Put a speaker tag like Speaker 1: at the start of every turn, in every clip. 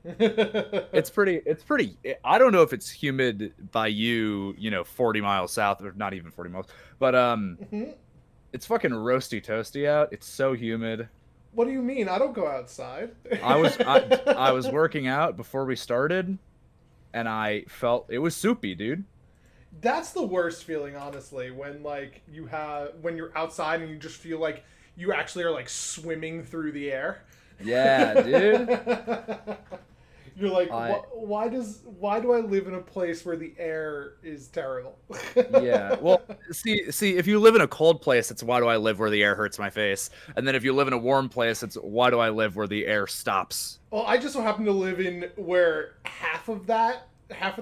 Speaker 1: It's pretty. I don't know if it's humid by you, 40 miles south, or not even 40 miles, but it's fucking roasty toasty out. It's so humid.
Speaker 2: What do you mean? I don't go outside.
Speaker 1: I was working out before we started, and I felt it was soupy, dude.
Speaker 2: That's the worst feeling, honestly, when like when you're outside and you just feel like you actually are like swimming through the air.
Speaker 1: Yeah, dude.
Speaker 2: You're like,
Speaker 1: I
Speaker 2: why do I live in a place where the air is terrible?
Speaker 1: Yeah. Well, see, if you live in a cold place, it's why do I live where the air hurts my face? And then if you live in a warm place, it's why do I live where the air stops?
Speaker 2: Well, I just so happen to live in where half of the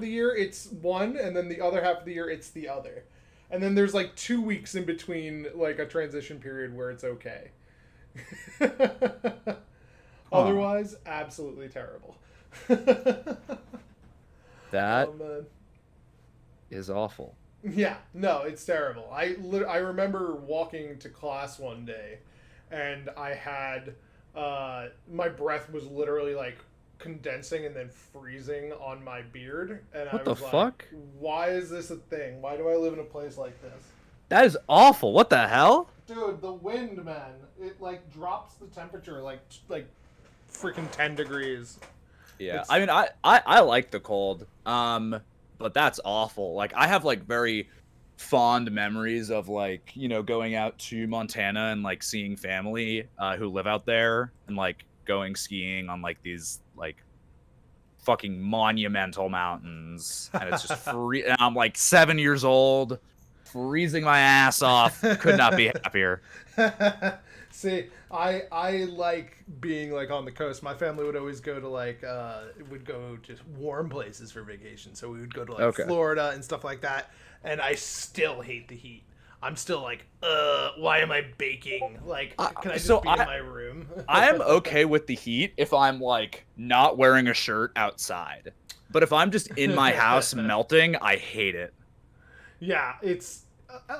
Speaker 2: year it's one, and then the other half of the year it's the other. And then there's like 2 weeks in between, like a transition period where it's okay.
Speaker 1: Huh.
Speaker 2: Otherwise, absolutely terrible.
Speaker 1: That
Speaker 2: Oh man.
Speaker 1: is awful.
Speaker 2: Yeah, no, it's terrible. I remember walking to class one day, and I had my breath was literally like condensing and then freezing on my beard, and I
Speaker 1: What the
Speaker 2: was like,
Speaker 1: fuck?
Speaker 2: "Why is this a thing? Why do I live in a place like this?"
Speaker 1: That is awful. What the hell?
Speaker 2: Dude, the wind, man, it like drops the temperature like freaking 10 degrees.
Speaker 1: Yeah.
Speaker 2: It's
Speaker 1: I mean, I like the cold. But that's awful. Like I have like very fond memories of like, going out to Montana and like seeing family who live out there and like going skiing on like these like fucking monumental mountains, and it's just free, and I'm like 7 years old, freezing my ass off, could not be happier.
Speaker 2: See, I like being like on the coast. My family would always go to would go to warm places for vacation. So we would go to like
Speaker 1: Okay.
Speaker 2: Florida and stuff like that. And I still hate the heat. I'm still like, why am I baking? Like, can I just
Speaker 1: so
Speaker 2: be in
Speaker 1: I
Speaker 2: my room?
Speaker 1: I am okay with the heat if I'm like not wearing a shirt outside. But if I'm just in my house melting, I hate it.
Speaker 2: Yeah, it's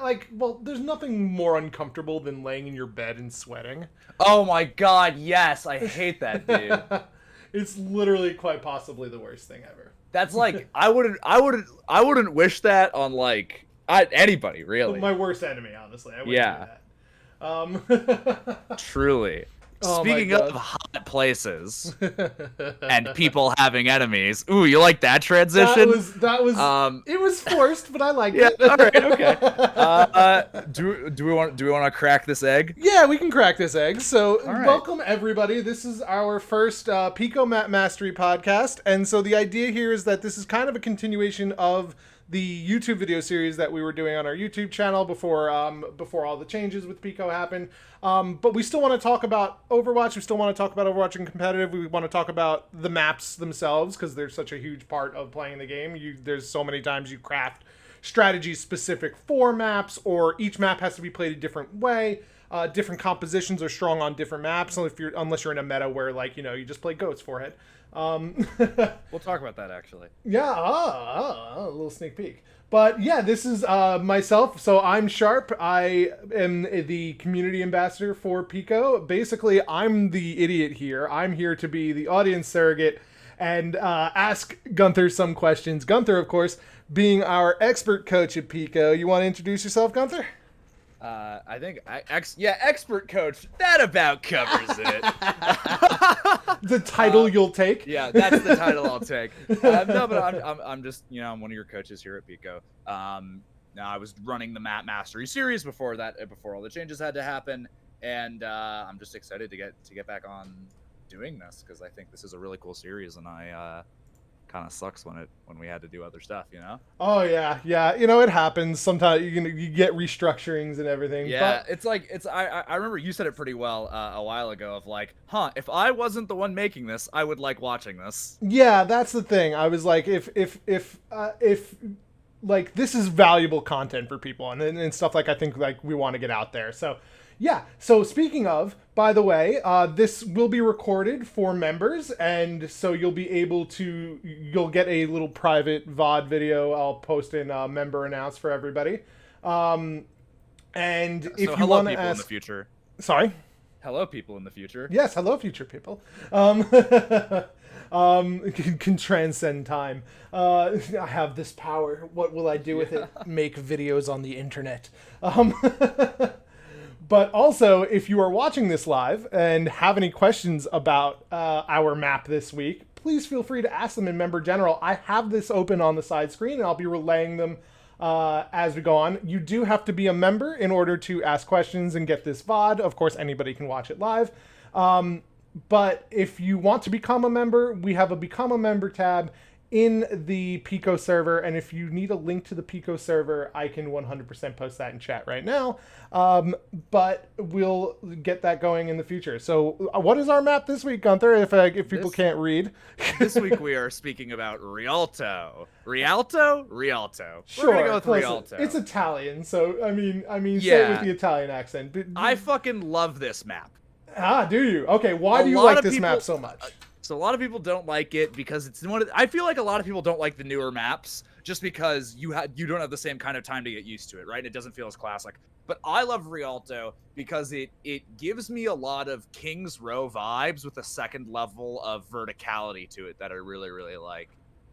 Speaker 2: like, well, there's nothing more uncomfortable than laying in your bed and sweating.
Speaker 1: Oh my god, yes, I hate that, dude.
Speaker 2: It's literally quite possibly the worst thing ever.
Speaker 1: That's like I wouldn't wish that on like anybody, really.
Speaker 2: My worst enemy, honestly. I wouldn't do
Speaker 1: Yeah,
Speaker 2: that.
Speaker 1: truly.
Speaker 2: Oh my
Speaker 1: Speaking of
Speaker 2: god.
Speaker 1: hot places and people having enemies, ooh, you like that
Speaker 2: that
Speaker 1: transition?
Speaker 2: was that was
Speaker 1: Um,
Speaker 2: it was forced, but I liked
Speaker 1: yeah, all right, okay.
Speaker 2: it.
Speaker 1: Do we want to crack this egg?
Speaker 2: Yeah, we can crack this egg. So,
Speaker 1: All right.
Speaker 2: welcome everybody. This is our first PECO Map Mastery podcast, and so the idea here is that this is kind of a continuation of the YouTube video series that we were doing on our YouTube channel before all the changes with PECO happened. But we still want to talk about Overwatch. We still want to talk about Overwatch and competitive. We want to talk about the maps themselves because they're such a huge part of playing the game. There's so many times you craft strategies specific for maps, or each map has to be played a different way. Different compositions are strong on different maps. So unless you're in a meta where you just play Goat's Forehead.
Speaker 1: We'll talk about that actually.
Speaker 2: Yeah, a little sneak peek. But yeah, this is myself. So I'm Sharp. I am the community ambassador for PECO. Basically, I'm the idiot here. I'm here to be the audience surrogate and ask Gunther some questions. Gunther, of course, being our expert coach at PECO. You want to introduce yourself, Gunther?
Speaker 1: I think expert coach. That about covers it.
Speaker 2: The title you'll take.
Speaker 1: Yeah, that's the title I'll take. No, but I'm just I'm one of your coaches here at PECO. Now I was running the Map Mastery series before that, before all the changes had to happen, and I'm just excited to get back on doing this because I think this is a really cool series, and I kind of sucks when we had to do other stuff,
Speaker 2: Oh yeah. It happens. Sometimes you get restructurings and everything.
Speaker 1: Yeah,
Speaker 2: But
Speaker 1: I remember you said it pretty well a while ago of like, if I wasn't the one making this, I would like watching this.
Speaker 2: yeah, that's the thing. I was like, if like this is valuable content for people and stuff like I think like we want to get out there. So yeah. So speaking of, by the way, this will be recorded for members, and so you'll get a little private VOD video. I'll post in member announce for everybody. And
Speaker 1: So
Speaker 2: if you
Speaker 1: hello
Speaker 2: want to
Speaker 1: people in the
Speaker 2: ask,
Speaker 1: future.
Speaker 2: sorry.
Speaker 1: Hello people in the future.
Speaker 2: Yes, hello, future people. Can transcend time. I have this power. What will I do with it? Make videos on the internet. But also, if you are watching this live and have any questions about our map this week, please feel free to ask them in Member General. I have this open on the side screen, and I'll be relaying them as we go on. You do have to be a member in order to ask questions and get this VOD. Of course, anybody can watch it live. But if you want to become a member, we have a Become a Member tab in the PECO server, and if you need a link to the PECO server, I can 100% post that in chat right now. But we'll get that going in the future. So what is our map this week, Gunther, if people can't read?
Speaker 1: This week we are speaking about Rialto. Rialto? Rialto.
Speaker 2: Sure,
Speaker 1: we're gonna go with Rialto.
Speaker 2: It's Italian, so I mean say it with the Italian accent.
Speaker 1: I fucking love this map.
Speaker 2: Ah, do you? Okay, why do you like this map so much?
Speaker 1: So a lot of people don't like it because it's one of I feel like a lot of people don't like the newer maps just because you don't have the same kind of time to get used to it, right? It doesn't feel as classic. But I love Rialto because it gives me a lot of King's Row vibes with a second level of verticality to it that I really, really like.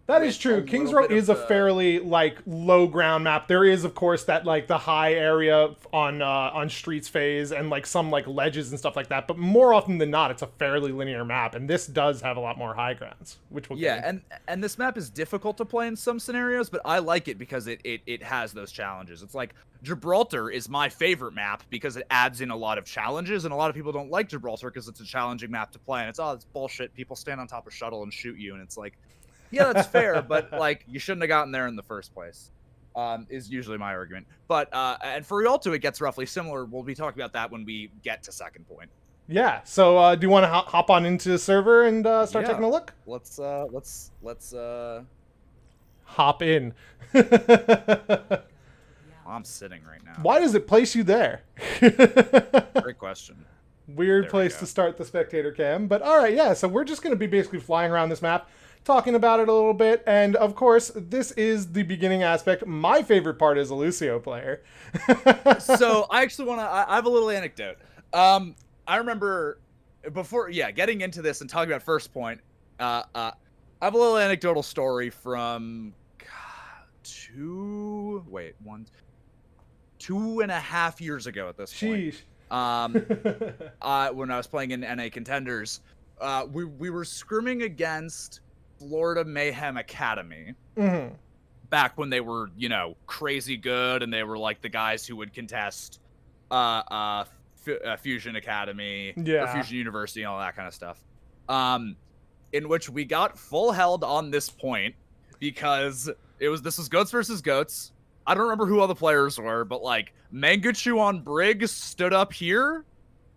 Speaker 2: That is true. Kings Row is a fairly like low ground map. There is, of course, that like the high area on Streets phase and like some like ledges and stuff like that. But more often than not, it's a fairly linear map, and this does have a lot more high grounds, which will
Speaker 1: and this map is difficult to play in some scenarios, but I like it because it has those challenges. It's like Gibraltar is my favorite map because it adds in a lot of challenges, and a lot of people don't like Gibraltar because it's a challenging map to play, and it's bullshit. People stand on top of shuttle and shoot you, and it's like. Yeah, that's fair, but like you shouldn't have gotten there in the first place. Is usually my argument. But and for Rialto, it gets roughly similar. We'll be talking about that when we get to second point.
Speaker 2: Yeah. So do you want to hop on into the server and start taking a look?
Speaker 1: Let's
Speaker 2: hop in.
Speaker 1: I'm sitting right now.
Speaker 2: Why does it place you there?
Speaker 1: Great question.
Speaker 2: Weird place to start the spectator cam, but all right, yeah. So we're just going to be basically flying around this map, talking about it a little bit, and of course, this is the beginning aspect. My favorite part is a Lucio player.
Speaker 1: So I actually want to. I have a little anecdote. I remember before, getting into this and talking about first point. I have a little anecdotal story from 2.5 years ago at this point. When I was playing in NA Contenders, we were scrimming against Florida Mayhem Academy back when they were, crazy good, and they were like the guys who would contest Fusion Academy, or Fusion University, and all that kind of stuff. In which we got full held on this point because this was goats versus goats. I don't remember who all the players were, but like Mangachu on Brig stood up here.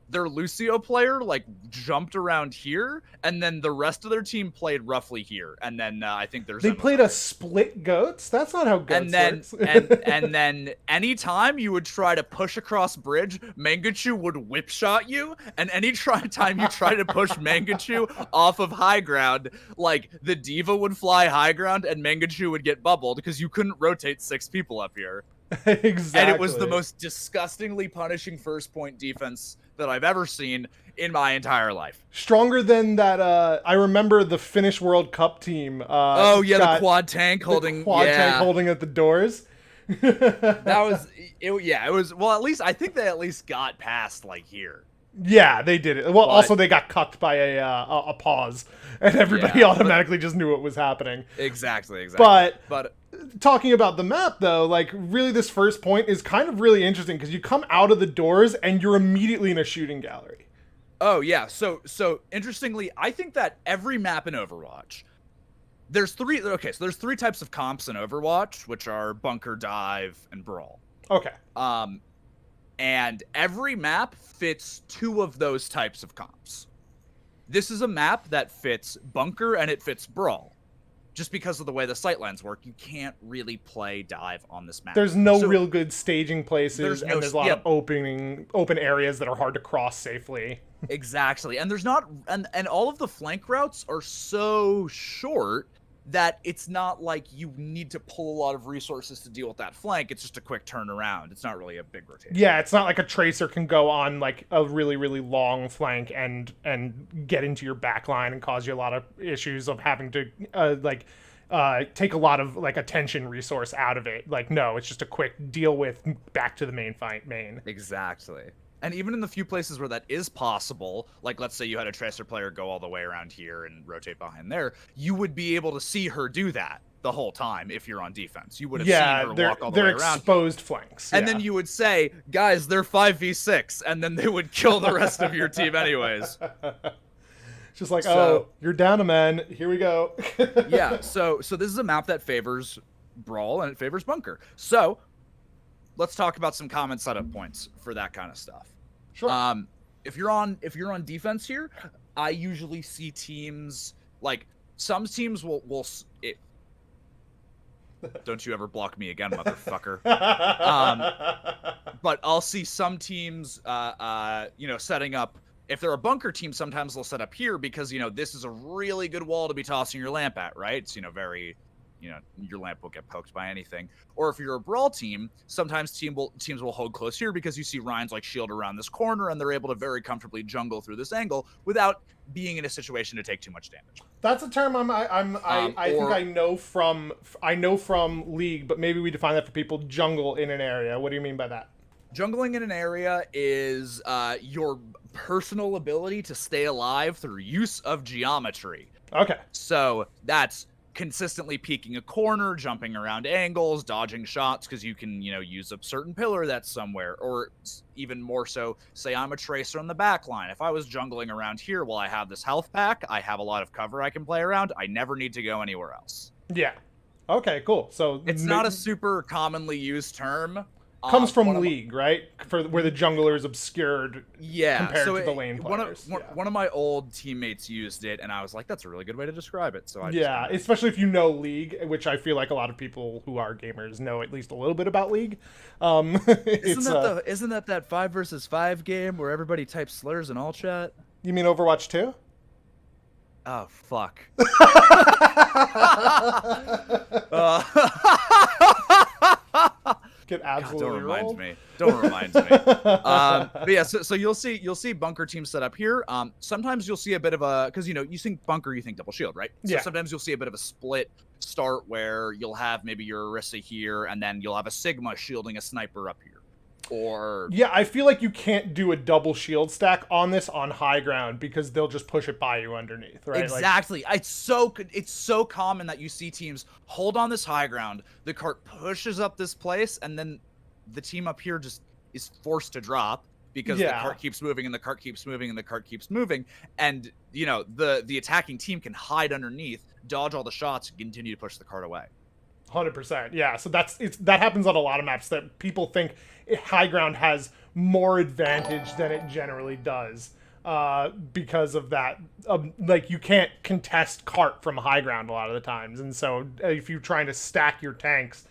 Speaker 1: Their Lucio player like jumped around here, and then the rest of their team played roughly here. And then I think
Speaker 2: they played a split goats. That's not how goats works.
Speaker 1: and then anytime you would try to push across bridge, Mangachu would whip shot you. And any time you try to push Mangachu off of high ground, like the Diva would fly high ground, and Mangachu would get bubbled because you couldn't rotate 6 people up here.
Speaker 2: Exactly.
Speaker 1: And it was the most disgustingly punishing first point defense that I've ever seen in my entire life.
Speaker 2: Stronger than that. I remember the Finnish World Cup team.
Speaker 1: The quad tank holding.
Speaker 2: Tank holding at the doors.
Speaker 1: That was it. Yeah, it was. Well, at least I think they at least got past like here.
Speaker 2: Yeah, they did it. Well, also they got cucked by a pause, and everybody automatically just knew what was happening.
Speaker 1: Exactly.
Speaker 2: But talking about the map, though, like really, this first point is kind of really interesting because you come out of the doors and you're immediately in a shooting gallery.
Speaker 1: Oh yeah. So interestingly, I think that every map in Overwatch, there's three. Okay, so there's 3 types of comps in Overwatch, which are bunker, dive, and brawl.
Speaker 2: Okay.
Speaker 1: And every map fits 2 of those types of comps. This is a map that fits bunker and it fits brawl. Just because of the way the sightlines work, you can't really play dive on this map.
Speaker 2: There's no real good staging places, and there's a lot of open areas that are hard to cross safely.
Speaker 1: Exactly. And there's not, and all of the flank routes are so short that it's not like you need to pull a lot of resources to deal with that flank. It's just a quick turnaround. It's not really a big rotation.
Speaker 2: Yeah, it's not like a tracer can go on like a really, really long flank and get into your back line and cause you a lot of issues of having to take a lot of like attention resource out of it. Like, no, it's just a quick deal with back to the main.
Speaker 1: Exactly. And even in the few places where that is possible, like let's say you had a tracer player go all the way around here and rotate behind there, you would be able to see her do that the whole time if you're on defense. You would have seen her walk all the way around.
Speaker 2: They're exposed flanks.
Speaker 1: And then you would say, guys, they're 5v6, and then they would kill the rest of your team anyways.
Speaker 2: Just like, oh, you're down a man. Here we go.
Speaker 1: Yeah, so this is a map that favors Brawl and it favors Bunker. So let's talk about some common setup points for that kind of stuff.
Speaker 2: Sure.
Speaker 1: If you're on defense here, I usually see teams like some teams will don't you ever block me again, motherfucker. But I'll see some teams setting up. If they're a bunker team, sometimes they'll set up here because this is a really good wall to be tossing your lamp at, right? It's very your lamp will get poked by anything. Or if you're a brawl team, sometimes teams will hold close here because you see Ryan's like shield around this corner and they're able to very comfortably jungle through this angle without being in a situation to take too much damage.
Speaker 2: That's a term I think I know from League, but maybe we define that for people. Jungle in an area. What do you mean by that?
Speaker 1: Jungling in an area is your personal ability to stay alive through use of geometry.
Speaker 2: Okay.
Speaker 1: So that's consistently peeking a corner, jumping around angles, dodging shots because you can, use a certain pillar that's somewhere, or even more so, say I'm a tracer on the back line. If I was jungling around here while I have this health pack, I have a lot of cover I can play around. I never need to go anywhere else.
Speaker 2: Yeah. Okay, cool. So
Speaker 1: it's not a super commonly used term.
Speaker 2: Comes from League, right? For where the jungler is obscured compared to the lane players.
Speaker 1: One of my old teammates used it, and I was like, that's a really good way to describe it. So
Speaker 2: especially if you know League, which I feel like a lot of people who are gamers know at least a little bit about League.
Speaker 1: Isn't that 5 versus 5 game where everybody types slurs in all chat?
Speaker 2: You mean Overwatch 2?
Speaker 1: Oh, fuck.
Speaker 2: Get absolutely
Speaker 1: Don't remind me. But yeah, so you'll see bunker teams set up here. Sometimes you'll see a bit of a, because you think bunker, you think double shield, right? So sometimes you'll see a bit of a split start where you'll have maybe your Orisa here, and then you'll have a Sigma shielding a sniper up here. Or
Speaker 2: I feel like you can't do a double shield stack on this on high ground because they'll just push it by you underneath, right?
Speaker 1: Exactly. It's so common that you see teams hold on this high ground, the cart pushes up this place, and then the team up here just is forced to drop because the cart keeps moving and the cart keeps moving and the cart keeps moving, and the attacking team can hide underneath, dodge all the shots, and continue to push the cart away.
Speaker 2: 100%. Yeah, so that happens on a lot of maps that people think high ground has more advantage than it generally does because of that. You can't contest cart from high ground a lot of the times, and so if you're trying to stack your tanks,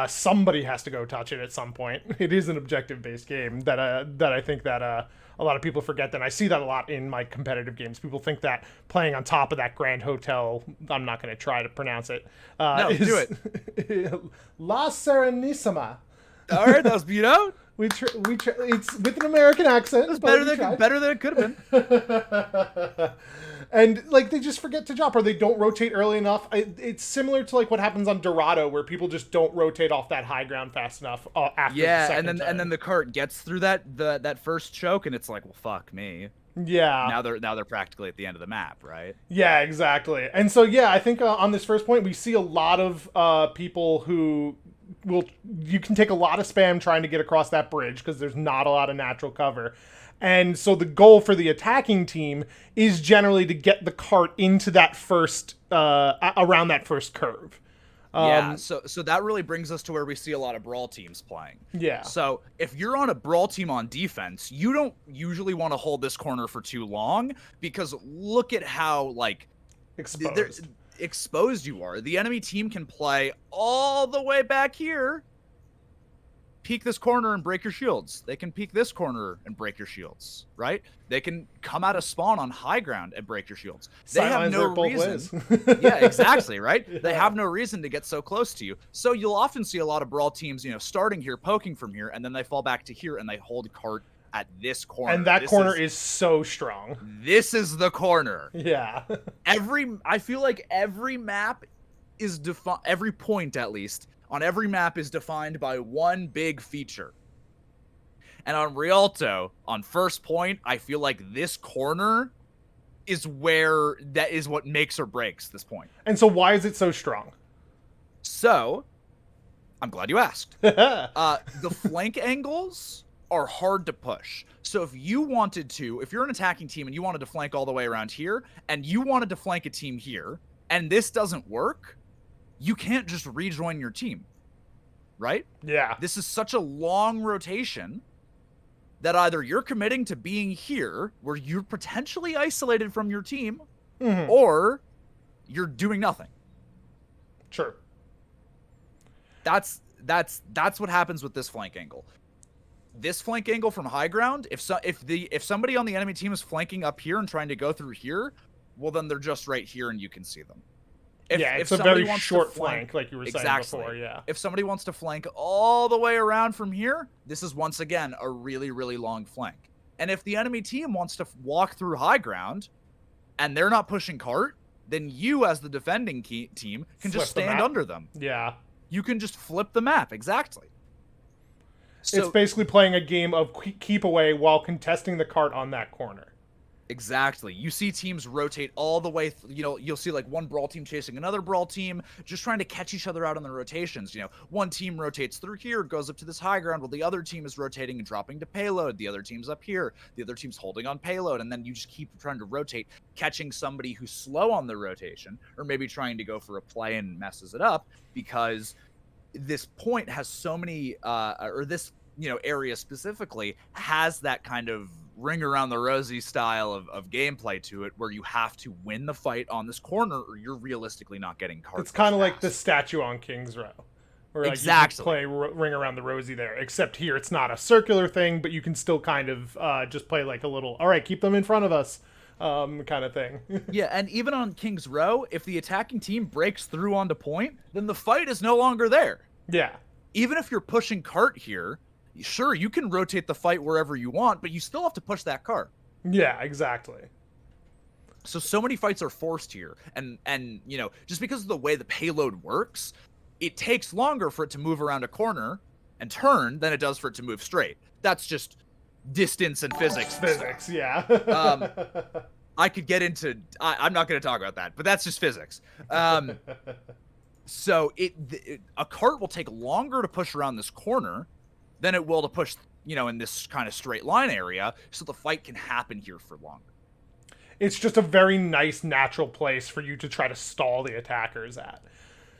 Speaker 2: somebody has to go touch it at some point. It is an objective-based game that I think that a lot of people forget that. And I see that a lot in my competitive games. People think that playing on top of that Grand Hotel, I'm not going to try to pronounce it.
Speaker 1: Do it.
Speaker 2: La Serenissima.
Speaker 1: All right, that was
Speaker 2: it's with an American accent.
Speaker 1: It's better than it could have been.
Speaker 2: And they just forget to drop, or they don't rotate early enough. It's similar to what happens on Dorado, where people just don't rotate off that high ground fast enough after the second time.
Speaker 1: And then the cart gets through that first choke, and it's like, well, fuck me.
Speaker 2: Yeah.
Speaker 1: Now they're practically at the end of the map, right?
Speaker 2: Yeah, exactly. And so I think on this first point, we see a lot of people who you can take a lot of spam trying to get across that bridge because there's not a lot of natural cover. And so the goal for the attacking team is generally to get the cart into that first around that first curve.
Speaker 1: So that really brings us to where we see a lot of brawl teams playing.
Speaker 2: Yeah.
Speaker 1: So if you're on a brawl team on defense, you don't usually want to hold this corner for too long because look at how exposed you are. The enemy team can play all the way back here peek this corner and break your shields. They can peek this corner and break your shields, right? They can come out of spawn on high ground and break your shields. They have no reason. Yeah, exactly, right? Yeah. They have no reason to get so close to you. So you'll often see a lot of Brawl teams, starting here, poking from here, and then they fall back to here and they hold cart at this corner.
Speaker 2: And that corner is so strong.
Speaker 1: This is the corner.
Speaker 2: Yeah.
Speaker 1: I feel like every map is every point at least on every map is defined by one big feature. And on Rialto, on first point, I feel like this corner is where that is what makes or breaks this point.
Speaker 2: And so why is it so strong?
Speaker 1: So, I'm glad you asked. The flank angles are hard to push. So if you're an attacking team and you wanted to flank all the way around here, and you wanted to flank a team here, and this doesn't work, you can't just rejoin your team, right?
Speaker 2: Yeah.
Speaker 1: This is such a long rotation that either you're committing to being here, where you're potentially isolated from your team, or you're doing nothing.
Speaker 2: Sure.
Speaker 1: That's what happens with this flank angle. This flank angle from high ground, if somebody on the enemy team is flanking up here and trying to go through here, well, then they're just right here and you can see them.
Speaker 2: It's a very short flank, like you were saying before, yeah.
Speaker 1: If somebody wants to flank all the way around from here, this is once again a really, really long flank. And if the enemy team wants to walk through high ground and they're not pushing cart, then you as the defending team can just stand under them.
Speaker 2: Yeah.
Speaker 1: You can just flip the map, exactly. So,
Speaker 2: it's basically playing a game of keep away while contesting the cart on that corner.
Speaker 1: Exactly. You see teams rotate all the way. You'll see like one Brawl team chasing another Brawl team, just trying to catch each other out on the rotations. One team rotates through here, goes up to this high ground, while the other team is rotating and dropping to payload. The other team's up here. The other team's holding on payload. And then you just keep trying to rotate, catching somebody who's slow on the rotation, or maybe trying to go for a play and messes it up, because this point has so many, this area specifically has that kind of ring around the rosy style of gameplay to it, where you have to win the fight on this corner or you're realistically not getting cards.
Speaker 2: It's kind of like the statue on King's Row, where
Speaker 1: exactly.
Speaker 2: You can play ring around the rosy there, except here it's not a circular thing, but you can still kind of just play like a little, all right, keep them in front of us kind of thing.
Speaker 1: Yeah, and even on King's Row, if the attacking team breaks through onto point, then the fight is no longer there.
Speaker 2: Yeah.
Speaker 1: Even if you're pushing cart here, sure, you can rotate the fight wherever you want, but you still have to push that cart.
Speaker 2: Yeah, exactly.
Speaker 1: So many fights are forced here. And just because of the way the payload works, it takes longer for it to move around a corner and turn than it does for it to move straight. That's just distance and physics.
Speaker 2: Physics, yeah.
Speaker 1: I could get into... I'm not going to talk about that, but that's just physics. So a cart will take longer to push around this corner than it will to push, in this kind of straight line area, so the fight can happen here for longer.
Speaker 2: It's just a very nice, natural place for you to try to stall the attackers at.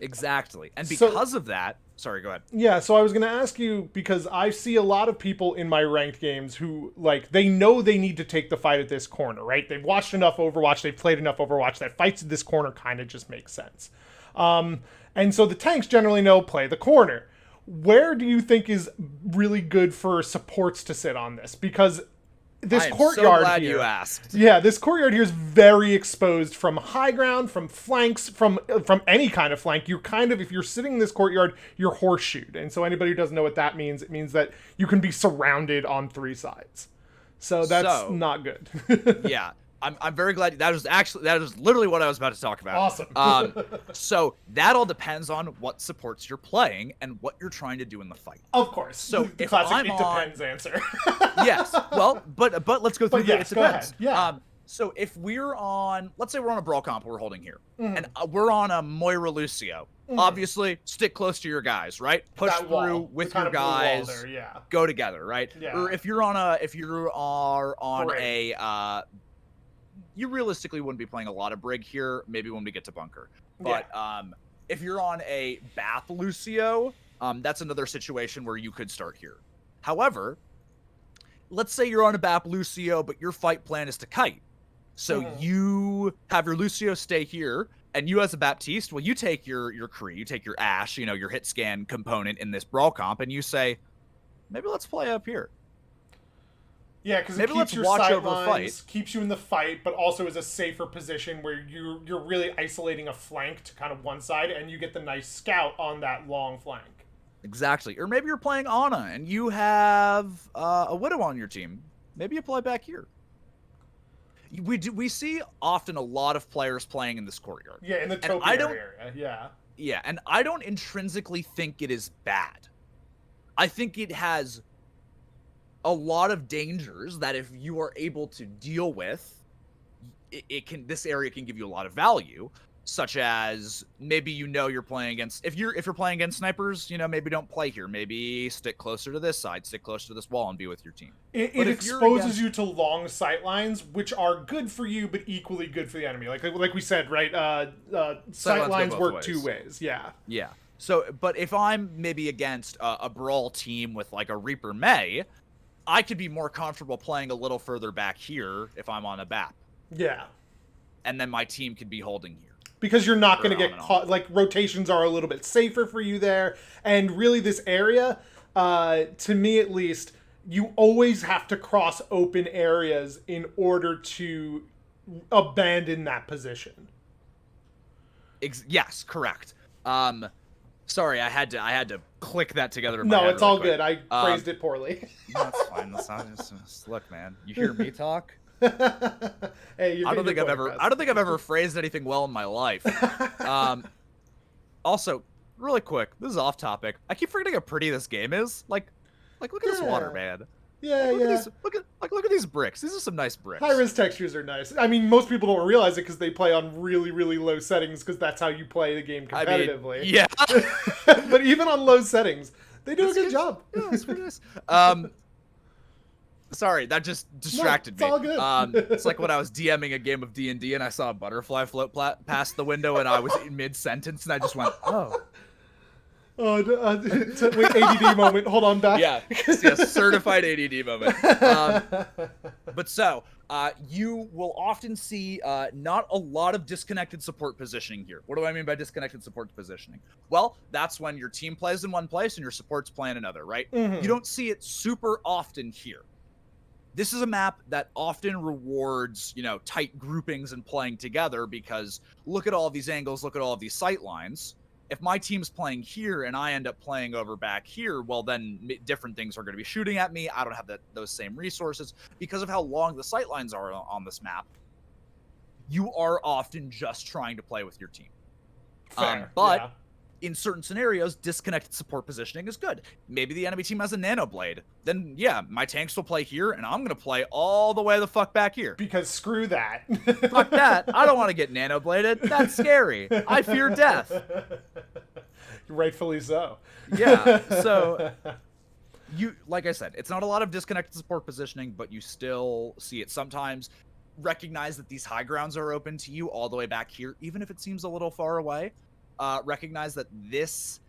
Speaker 1: Exactly. And because of that... Sorry, go ahead.
Speaker 2: Yeah, so I was going to ask you, because I see a lot of people in my ranked games who, they know they need to take the fight at this corner, right? They've watched enough Overwatch, they've played enough Overwatch, that fights at this corner kind of just makes sense. And so the tanks generally know play the corner. Where do you think is really good for supports to sit on this? Because this courtyard
Speaker 1: so glad
Speaker 2: here,
Speaker 1: you asked.
Speaker 2: Yeah, this courtyard here is very exposed from high ground, from flanks, from any kind of flank. You're if you're sitting in this courtyard, you're horseshoed. And so anybody who doesn't know what that means, it means that you can be surrounded on three sides. So that's not good.
Speaker 1: Yeah. I'm very glad that was literally what I was about to talk about.
Speaker 2: Awesome.
Speaker 1: So that all depends on what supports you're playing and what you're trying to do in the fight.
Speaker 2: Of course.
Speaker 1: So
Speaker 2: the classic depends answer.
Speaker 1: Yes. Well, but let's go through it depends.
Speaker 2: Yeah.
Speaker 1: So if let's say we're on a Brawl comp we're holding here, and we're on a Moira Lucio. Obviously, stick close to your guys, right? Push through with your guys.
Speaker 2: There, yeah.
Speaker 1: Go together, right?
Speaker 2: Yeah.
Speaker 1: Or if you are on a you realistically wouldn't be playing a lot of Brig here, maybe when we get to Bunker. But if you're on a Bath Lucio, that's another situation where you could start here. However, let's say you're on a Bath Lucio, but your fight plan is to kite. So you have your Lucio stay here, and you as a Baptiste, you take your Kree, you take your Ashe, your hit scan component in this Brawl comp, and you say, maybe let's play up here.
Speaker 2: Yeah, because it
Speaker 1: Maybe
Speaker 2: keeps
Speaker 1: let's
Speaker 2: your
Speaker 1: watch
Speaker 2: sight
Speaker 1: over
Speaker 2: lines,
Speaker 1: fight.
Speaker 2: keeps you in the fight, but also is a safer position where you're really isolating a flank to kind of one side, and you get the nice scout on that long flank.
Speaker 1: Exactly. Or maybe you're playing Ana and you have a Widow on your team. Maybe you play back here. We see often a lot of players playing in this courtyard.
Speaker 2: Yeah, in the
Speaker 1: And
Speaker 2: topiary area. Yeah.
Speaker 1: Yeah, and I don't intrinsically think it is bad. I think it has a lot of dangers that if you are able to deal with, this area can give you a lot of value, such as maybe you're playing against if you're playing against snipers, maybe don't play here. Maybe stick closer to this side, stick closer to this wall, and be with your team.
Speaker 2: It exposes you to long sight lines, which are good for you, but equally good for the enemy. Like we said, right? Sight lines work two ways. Yeah.
Speaker 1: Yeah. So, but if I'm maybe against a brawl team with like a Reaper Mei, I could be more comfortable playing a little further back here if I'm on a BAP.
Speaker 2: Yeah.
Speaker 1: And then my team could be holding here.
Speaker 2: Because you're not going to get caught. Like, rotations are a little bit safer for you there. And really, this area, to me at least, you always have to cross open areas in order to abandon that position.
Speaker 1: Yes, correct. Sorry, I had to click that together. In
Speaker 2: my
Speaker 1: head
Speaker 2: it's
Speaker 1: really
Speaker 2: all
Speaker 1: quick.
Speaker 2: Good. I phrased it poorly.
Speaker 1: That's fine. That's not just look, man. You hear me talk?
Speaker 2: Hey,
Speaker 1: I don't think I've ever phrased anything well in my life. Also, really quick, this is off topic. I keep forgetting how pretty this game is. Like look at this water, man.
Speaker 2: Yeah,
Speaker 1: look at these bricks. These are some nice bricks.
Speaker 2: High-res textures are nice. I mean, most people don't realize it because they play on really, really low settings because that's how you play the game competitively.
Speaker 1: I mean, yeah.
Speaker 2: But even on low settings, they do a good job.
Speaker 1: Yeah, that's pretty nice. Sorry, that just distracted me.
Speaker 2: It's all good.
Speaker 1: It's like when I was DMing a game of D&D and I saw a butterfly float past the window and I was in mid-sentence and I just went, oh.
Speaker 2: Wait, ADD moment. Hold on, back.
Speaker 1: Yeah, certified ADD moment. But so, you will often see not a lot of disconnected support positioning here. What do I mean by disconnected support positioning? Well, that's when your team plays in one place and your support's playing another, right?
Speaker 2: Mm-hmm.
Speaker 1: You don't see it super often here. This is a map that often rewards, tight groupings and playing together because look at all these angles, look at all these sight lines. If my team's playing here and I end up playing over back here, well, then different things are going to be shooting at me. I don't have those same resources because of how long the sight lines are on this map. You are often just trying to play with your team.
Speaker 2: Fair,
Speaker 1: but in certain scenarios, disconnected support positioning is good. Maybe the enemy team has a nano blade. Then, yeah, my tanks will play here, and I'm going to play all the way the fuck back here.
Speaker 2: Because screw that.
Speaker 1: Fuck that. I don't want to get nano bladed. That's scary. I fear death.
Speaker 2: Rightfully so.
Speaker 1: Yeah, so like I said, it's not a lot of disconnected support positioning, but you still see it sometimes. Recognize that these high grounds are open to you all the way back here, even if it seems a little far away. Recognize that this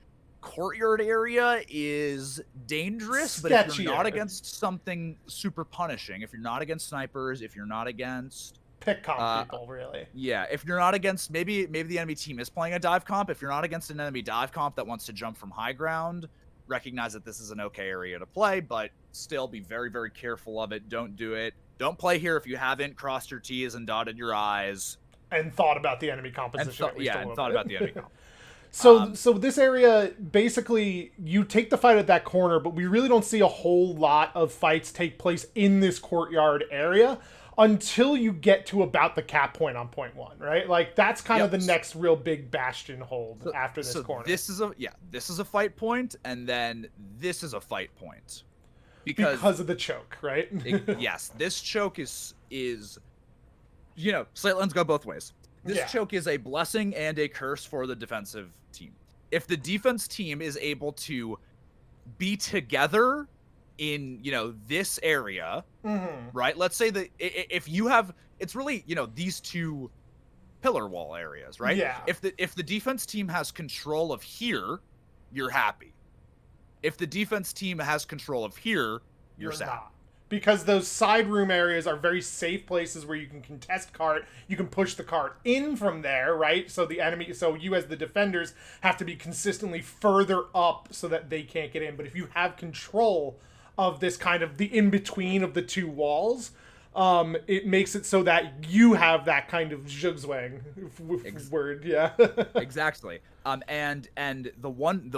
Speaker 1: courtyard area is dangerous, but if you're not against something super punishing, if you're not against snipers, if you're not against
Speaker 2: pick comp people, really.
Speaker 1: Yeah, if you're not against, maybe the enemy team is playing a dive comp. If you're not against an enemy dive comp that wants to jump from high ground, recognize that this is an okay area to play, but still be very, very careful of it. Don't do it. Don't play here if you haven't crossed your T's and dotted your I's.
Speaker 2: And thought about the enemy composition.
Speaker 1: And thought about the enemy comp.
Speaker 2: So this area, basically, you take the fight at that corner, but we really don't see a whole lot of fights take place in this courtyard area until you get to about the cap point on point 1, right? Like, that's kind of the next real big bastion hold after this corner.
Speaker 1: This is a fight point, and then this is a fight point.
Speaker 2: Because of the choke, right?
Speaker 1: Yes, this choke is sightlines go both ways. This choke is a blessing and a curse for the defensive team. If the defense team is able to be together in, this area, right? Let's say that if you have, it's really, these two pillar wall areas, right?
Speaker 2: Yeah.
Speaker 1: If the defense team has control of here, you're happy. If the defense team has control of here, you're sad.
Speaker 2: Not. because those side room areas are very safe places where you can contest cart. You can push the cart in from there, right? So you as the defenders have to be consistently further up so that they can't get in. But if you have control of this kind of the in-between of the two walls, it makes it so that you have that kind of zugzwang word, yeah.
Speaker 1: Exactly. And the one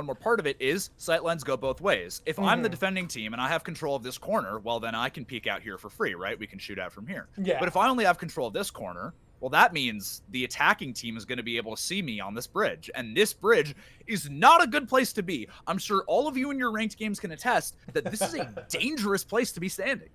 Speaker 1: more part of it is sightlines go both ways. If I'm the defending team and I have control of this corner, well, then I can peek out here for free, right? We can shoot out from here.
Speaker 2: Yeah.
Speaker 1: But if I only have control of this corner, well, that means the attacking team is going to be able to see me on this bridge. And this bridge is not a good place to be. I'm sure all of you in your ranked games can attest that this is a dangerous place to be standing.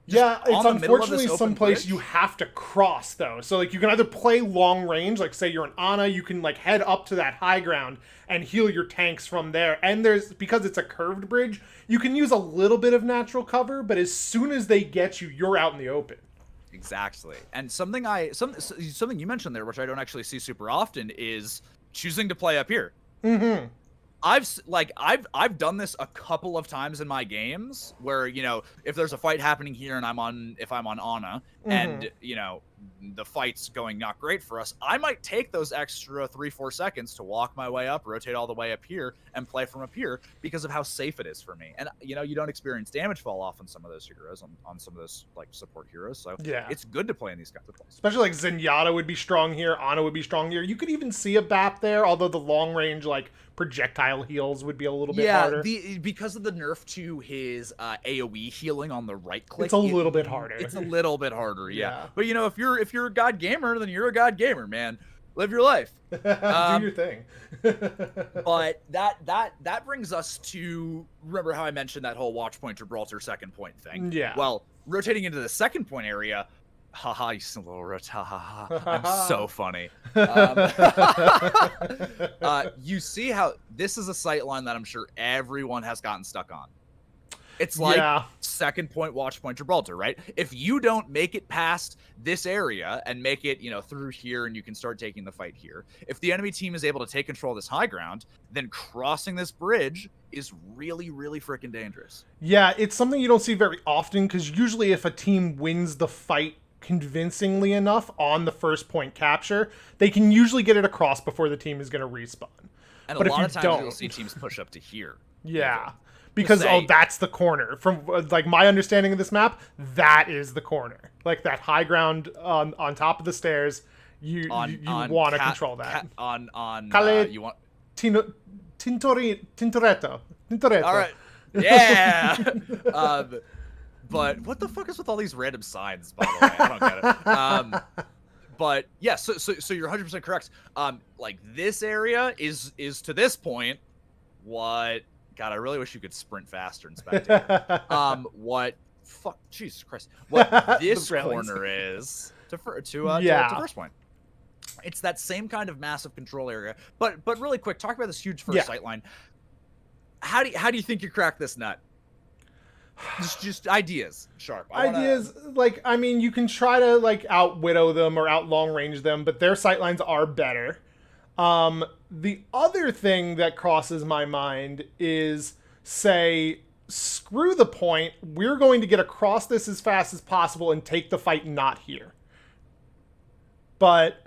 Speaker 2: Yeah, it's unfortunately someplace
Speaker 1: bridge.
Speaker 2: you have to cross, though. So, like, you can either play long range, like, say you're an Ana, you can, like, head up to that high ground and heal your tanks from there. And because it's a curved bridge, you can use a little bit of natural cover, but as soon as they get you, you're out in the open.
Speaker 1: Exactly. And something you mentioned there, which I don't actually see super often, is choosing to play up here.
Speaker 2: Mm-hmm.
Speaker 1: I've done this a couple of times in my games where, you know, if there's a fight happening here and if I'm on Ana and, you know, the fight's going not great for us, I might take those extra 3-4 seconds to walk my way up, rotate all the way up here and play from up here because of how safe it is for me. And, you know, you don't experience damage fall off on some of those heroes, on some of those, like, support heroes. So
Speaker 2: yeah,
Speaker 1: it's good to play in these kinds of places.
Speaker 2: Especially, like, Zenyatta would be strong here, Ana would be strong here. You could even see a BAP there, although the long range, like, projectile heals would be a little bit harder.
Speaker 1: Because of the nerf to his AoE healing on the right click,
Speaker 2: it's a little bit harder.
Speaker 1: It's a little bit harder, yeah. But you know, if you're a god gamer, then you're a god gamer, man. Live your life.
Speaker 2: Do your thing.
Speaker 1: But that brings us to, remember how I mentioned that whole watch point Gibraltar second point thing?
Speaker 2: Yeah.
Speaker 1: Well, rotating into the second point area, haha, you little rot, I'm so funny. You see how this is a sight line that I'm sure everyone has gotten stuck on. It's like second point, watch point Gibraltar, right? If you don't make it past this area and make it, you know, through here and you can start taking the fight here, if the enemy team is able to take control of this high ground, then crossing this bridge is really, really freaking dangerous.
Speaker 2: Yeah, it's something you don't see very often because usually if a team wins the fight convincingly enough on the first point capture, they can usually get it across before the team is going to respawn.
Speaker 1: And a lot of times you'll see teams push up to here.
Speaker 2: Yeah. Because, that's the corner. From, like, my understanding of this map, that is the corner. Like, that high ground on top of the stairs, you want to control that.
Speaker 1: You want...
Speaker 2: Tintoretto.
Speaker 1: All right. Yeah! But what the fuck is with all these random signs, by the way? I don't get it. But, yeah, so you're 100% correct. Like, this area is to this point what... God, I really wish you could sprint faster in spectator. Jesus Christ. What this corner is to first point. It's that same kind of massive control area. But really quick, talk about this huge first sight line. How do you think you crack this nut? Just ideas, Sharp.
Speaker 2: Ideas, like, I mean, you can try to, like, out-widow them or out-long range them, but their sightlines are better. The other thing that crosses my mind is, say, screw the point, we're going to get across this as fast as possible and take the fight not here. But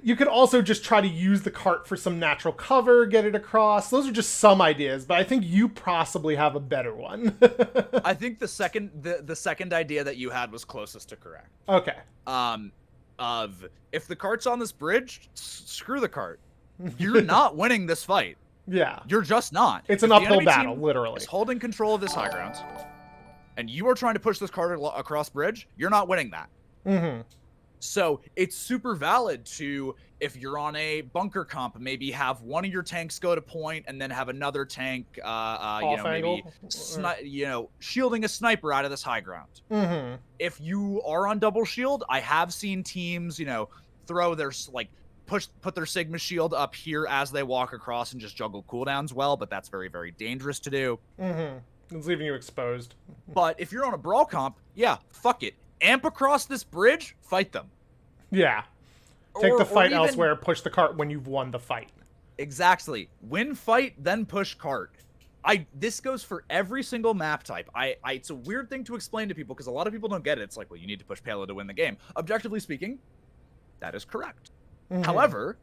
Speaker 2: you could also just try to use the cart for some natural cover, get it across. Those are just some ideas, but I think you possibly have a better one.
Speaker 1: I think the second idea that you had was closest to correct.
Speaker 2: Okay.
Speaker 1: If the cart's on this bridge, screw the cart. You're not winning this fight.
Speaker 2: Yeah.
Speaker 1: You're just not.
Speaker 2: It's an uphill battle, literally.
Speaker 1: Is holding control of this high ground, and you are trying to push this cart across bridge, you're not winning that.
Speaker 2: Mm-hmm.
Speaker 1: So it's super valid to, if you're on a bunker comp, maybe have one of your tanks go to point and then have another tank, maybe shielding a sniper out of this high ground.
Speaker 2: Mm-hmm.
Speaker 1: If you are on double shield, I have seen teams, throw their, put their Sigma shield up here as they walk across and just juggle cooldowns well, but that's very, very dangerous to do.
Speaker 2: Mm-hmm. It's leaving you exposed.
Speaker 1: But if you're on a brawl comp, yeah, fuck it. Amp across this bridge, fight them.
Speaker 2: Yeah. Take the fight elsewhere, push the cart when you've won the fight.
Speaker 1: Exactly. Win fight, then push cart. This goes for every single map type. It's a weird thing to explain to people because a lot of people don't get it. It's like, well, you need to push payload to win the game. Objectively speaking, that is correct.
Speaker 2: Mm-hmm.
Speaker 1: However,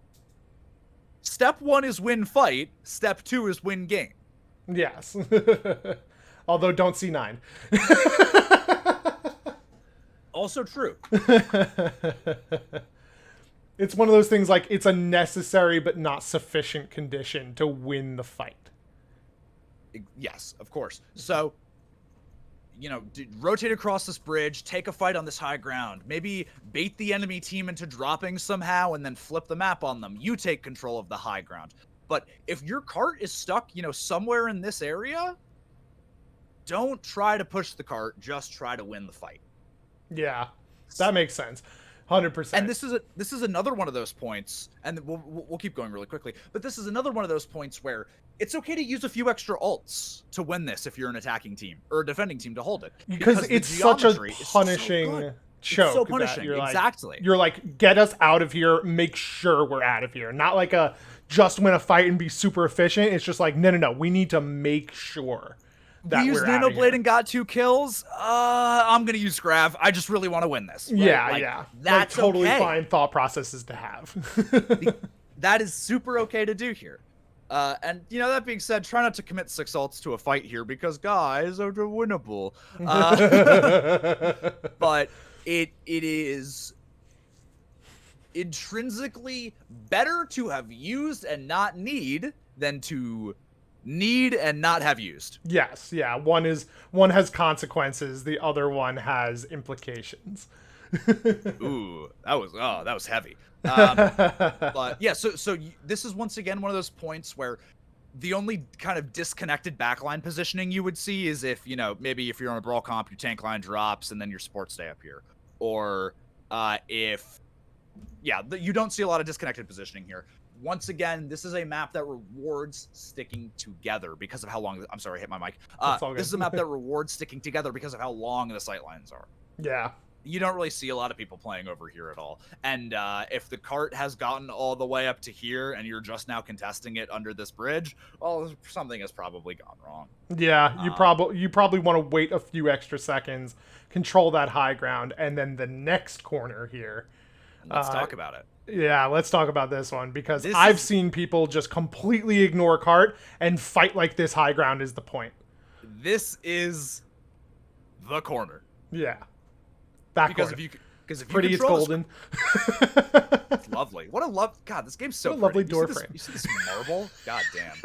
Speaker 1: step 1 is win fight. Step 2 is win game.
Speaker 2: Yes. Although don't C9.
Speaker 1: Also true.
Speaker 2: It's one of those things like it's a necessary but not sufficient condition to win the fight.
Speaker 1: Yes, of course. So, rotate across this bridge, take a fight on this high ground, maybe bait the enemy team into dropping somehow and then flip the map on them. You take control of the high ground. But if your cart is stuck, somewhere in this area, don't try to push the cart, just try to win the fight.
Speaker 2: Yeah, that makes sense. 100%.
Speaker 1: And this is another one of those points, and we'll keep going really quickly, but this is another one of those points where it's okay to use a few extra ults to win this if you're an attacking team or a defending team to hold it.
Speaker 2: Because it's such a punishing choke.
Speaker 1: It's so punishing, exactly.
Speaker 2: You're like, get us out of here, make sure we're out of here. Not like a just win a fight and be super efficient. It's just like, no, we need to make sure that
Speaker 1: we used Nano Blade and got 2 kills. I'm gonna use Grav. I just really want to win this. Right?
Speaker 2: Yeah.
Speaker 1: That's
Speaker 2: like, totally
Speaker 1: okay.
Speaker 2: fine thought processes to have.
Speaker 1: That is super okay to do here. And that being said, try not to commit 6 ults to a fight here because guys are winnable. But it is intrinsically better to have used and not need than to need and not have used.
Speaker 2: Yes, yeah. One has consequences, the other one has implications.
Speaker 1: Ooh, that was heavy. But yeah, so this is once again one of those points where the only kind of disconnected backline positioning you would see is if, maybe if you're on a brawl comp, your tank line drops and then your supports stay up here. Or you don't see a lot of disconnected positioning here. Once again, this is a map that rewards sticking together because of how long... I'm sorry, I hit my mic. This is a map that rewards sticking together because of how long the sightlines are.
Speaker 2: Yeah.
Speaker 1: You don't really see a lot of people playing over here at all. And if the cart has gotten all the way up to here and you're just now contesting it under this bridge, well, something has probably gone wrong.
Speaker 2: Yeah, you probably want to wait a few extra seconds, control that high ground, and then the next corner here.
Speaker 1: Let's talk about it.
Speaker 2: Yeah, let's talk about this one because I've seen people just completely ignore cart and fight like this high ground is the point.
Speaker 1: This is the corner.
Speaker 2: Yeah. That
Speaker 1: because
Speaker 2: corner.
Speaker 1: Because if
Speaker 2: pretty,
Speaker 1: you
Speaker 2: it's golden.
Speaker 1: It's lovely. What a love. God, this game's so
Speaker 2: what a lovely
Speaker 1: pretty.
Speaker 2: door frame.
Speaker 1: You see this marble? God damn.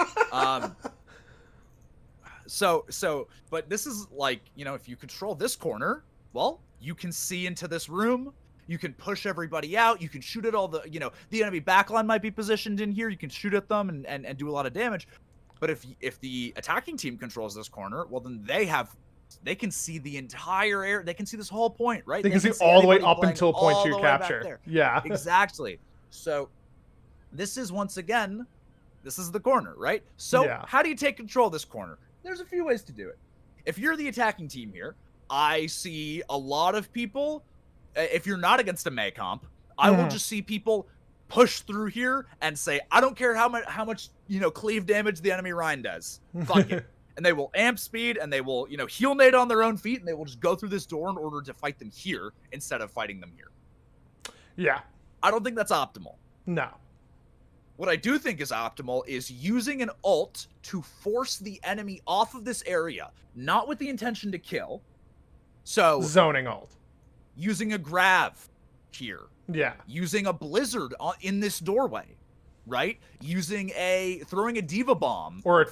Speaker 1: But this is like, if you control this corner, well, you can see into this room. You can push everybody out. You can shoot at all the, the enemy backline might be positioned in here. You can shoot at them and do a lot of damage. But if the attacking team controls this corner, well, then they can see the entire area. They can see this whole point, right?
Speaker 2: They can see all the way up until point 2 capture. Yeah.
Speaker 1: Exactly. So this is, once again, this is the corner, right? So how do you take control of this corner? There's a few ways to do it. If you're the attacking team here, I see a lot of people, if you're not against a May comp, I will just see people push through here and say, I don't care how much cleave damage the enemy Rhine does. Fuck it. And they will amp speed and they will, heal nade on their own feet and they will just go through this door in order to fight them here instead of fighting them here.
Speaker 2: Yeah.
Speaker 1: I don't think that's optimal.
Speaker 2: No.
Speaker 1: What I do think is optimal is using an ult to force the enemy off of this area, not with the intention to kill. So
Speaker 2: zoning ult.
Speaker 1: Using a grav here.
Speaker 2: Yeah.
Speaker 1: Using a blizzard in this doorway. Right? Throwing a diva bomb.
Speaker 2: Or a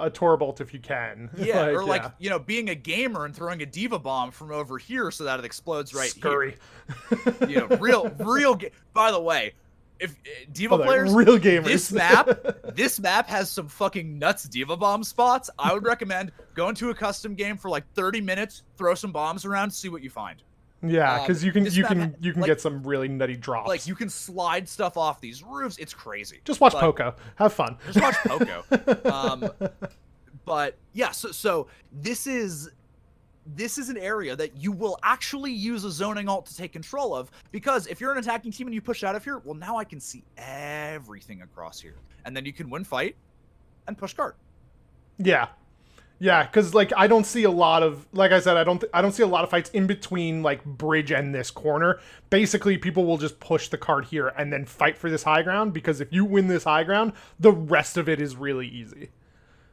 Speaker 2: torbolt if you can.
Speaker 1: Yeah, being a gamer and throwing a diva bomb from over here so that it explodes right
Speaker 2: Scurry.
Speaker 1: Here. Real by the way, if diva players,
Speaker 2: real gamers.
Speaker 1: This map has some fucking nuts diva bomb spots. I would recommend going to a custom game for like 30 minutes, throw some bombs around, see what you find.
Speaker 2: Yeah, because you can get some really nutty drops.
Speaker 1: Like you can slide stuff off these roofs. It's crazy.
Speaker 2: Just watch PECO. Have fun.
Speaker 1: Just watch PECO. But yeah, so this is an area that you will actually use a zoning ult to take control of, because if you're an attacking team and you push out of here, well, now I can see everything across here, and then you can win fight and push cart.
Speaker 2: Yeah. Yeah, because like I don't see a lot of, like I said, I don't see a lot of fights in between like bridge and this corner. Basically, people will just push the cart here and then fight for this high ground, because if you win this high ground, the rest of it is really easy.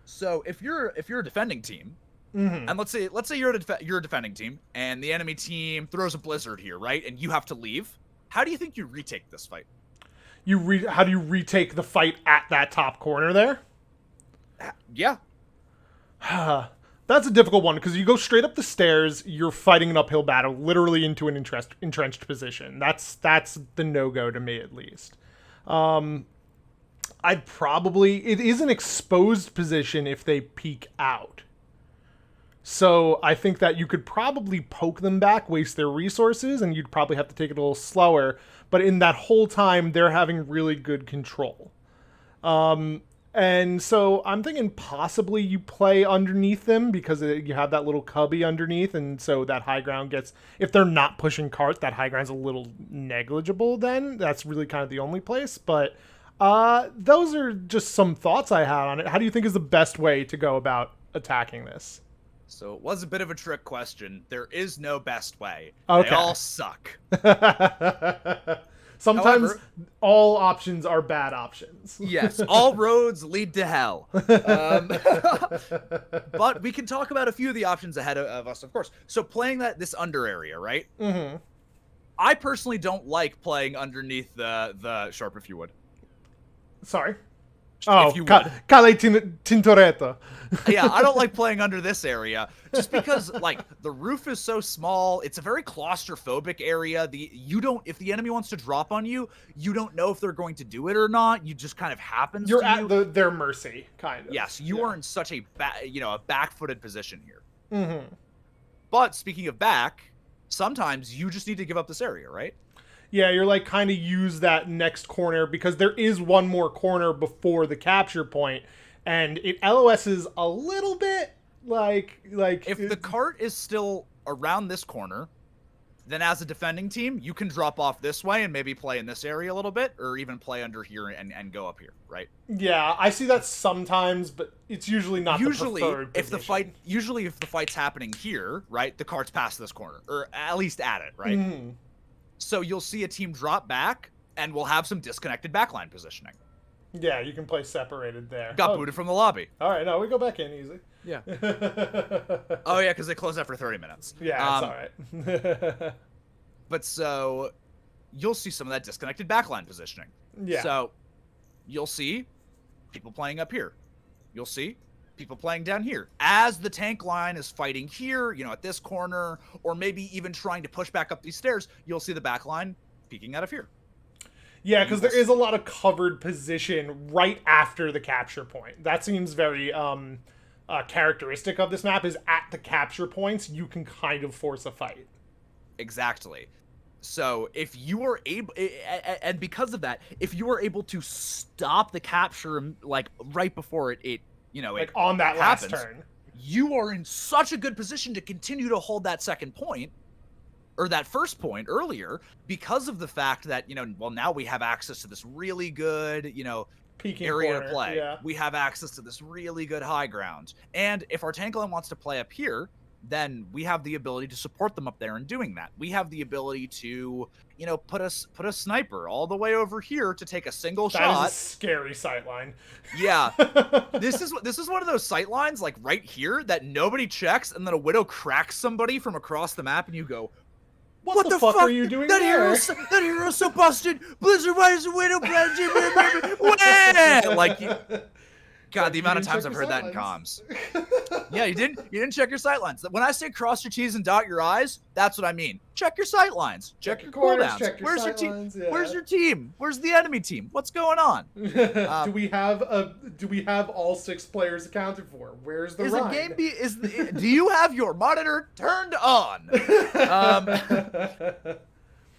Speaker 1: So if you're a defending team,
Speaker 2: Mm-hmm.
Speaker 1: and let's say you're a defending team, and the enemy team throws a blizzard here, right? And you have to leave. How do you think you retake this fight?
Speaker 2: How do you retake the fight at that top corner there?
Speaker 1: Yeah.
Speaker 2: That's a difficult one, because you go straight up the stairs, you're fighting an uphill battle, literally into an entrenched position. That's the no-go to me, at least. It is an exposed position if they peek out. So I think that you could probably poke them back, waste their resources, and you'd probably have to take it a little slower. But in that whole time, they're having really good control. And so I'm thinking possibly you play underneath them, because you have that little cubby underneath, and so that high ground gets, if they're not pushing cart, that high ground's a little negligible then. That's really kind of the only place. But those are just some thoughts I had on it. How do you think is the best way to go about attacking this?
Speaker 1: So it was a bit of a trick question. There is no best way.
Speaker 2: Okay.
Speaker 1: They all suck.
Speaker 2: Sometimes
Speaker 1: However,
Speaker 2: all options are bad options.
Speaker 1: Yes, all roads lead to hell. But we can talk about a few of the options ahead of us, of course. So playing this under area, right?
Speaker 2: Mm-hmm.
Speaker 1: I personally don't like playing underneath the Sharp, if you would.
Speaker 2: Sorry. Oh,
Speaker 1: if you would.
Speaker 2: Cale Tintoretto.
Speaker 1: Yeah, I don't like playing under this area just because like the roof is so small. It's a very claustrophobic area. If the enemy wants to drop on you, you don't know if they're going to do it or not. You just kind of happens.
Speaker 2: You're
Speaker 1: to
Speaker 2: at
Speaker 1: you.
Speaker 2: their mercy, kind of.
Speaker 1: Yes, you are in such a back-footed position here.
Speaker 2: Mm-hmm.
Speaker 1: But speaking of back, sometimes you just need to give up this area, right?
Speaker 2: Yeah, you're like kind of use that next corner, because there is one more corner before the capture point, and it LOSs a little bit. Like
Speaker 1: if the cart is still around this corner, then as a defending team, you can drop off this way and maybe play in this area a little bit, or even play under here and go up here, right?
Speaker 2: Yeah, I see that sometimes, but it's usually not the preferred position.
Speaker 1: Usually if the fight's happening here, right, the cart's past this corner, or at least at it, right?
Speaker 2: Mm-hmm.
Speaker 1: So you'll see a team drop back, and we'll have some disconnected backline positioning.
Speaker 2: Yeah, you can play separated there.
Speaker 1: Got booted from the lobby.
Speaker 2: All right, no, we go back in easy.
Speaker 1: Yeah. Oh, yeah, because they closed after 30 minutes.
Speaker 2: Yeah, it's all right.
Speaker 1: But so you'll see some of that disconnected backline positioning.
Speaker 2: Yeah.
Speaker 1: So you'll see people playing up here. You'll see people playing down here. As the tank line is fighting here, at this corner, or maybe even trying to push back up these stairs, you'll see the back line peeking out of here.
Speaker 2: Yeah, because there is a lot of covered position right after the capture point. That seems very characteristic of this map, is at the capture points, you can kind of force a fight.
Speaker 1: Exactly. So if you are able, and because of that, if you are able to stop the capture, like right before it like
Speaker 2: on that
Speaker 1: happens,
Speaker 2: last turn,
Speaker 1: you are in such a good position to continue to hold that second point, or that first point earlier, because of the fact that, now we have access to this really good,
Speaker 2: peeking
Speaker 1: area
Speaker 2: corner,
Speaker 1: to play.
Speaker 2: Yeah.
Speaker 1: We have access to this really good high ground. And if our tank line wants to play up here, then we have the ability to support them up there in doing that. We have the ability to, put a sniper all the way over here to take a single shot.
Speaker 2: That is a scary sightline.
Speaker 1: Yeah. This is one of those sight lines, like right here, that nobody checks, and then a Widow cracks somebody from across the map, and you go,
Speaker 2: What the fuck are you doing there?
Speaker 1: That hero's so busted. Blizzard, why is a Widow? God, the amount of times I've heard that in comms. Yeah, you didn't check your sightlines. When I say cross your T's and dot your I's, that's what I mean. Check your sightlines. Check your
Speaker 2: corners,
Speaker 1: cooldowns.
Speaker 2: check your
Speaker 1: Where's your
Speaker 2: sightlines,
Speaker 1: team?
Speaker 2: yeah.
Speaker 1: Where's your team? Where's the enemy team? What's going on?
Speaker 2: Do we have all 6 players accounted for? Where's the ride?
Speaker 1: Do you have your monitor turned on?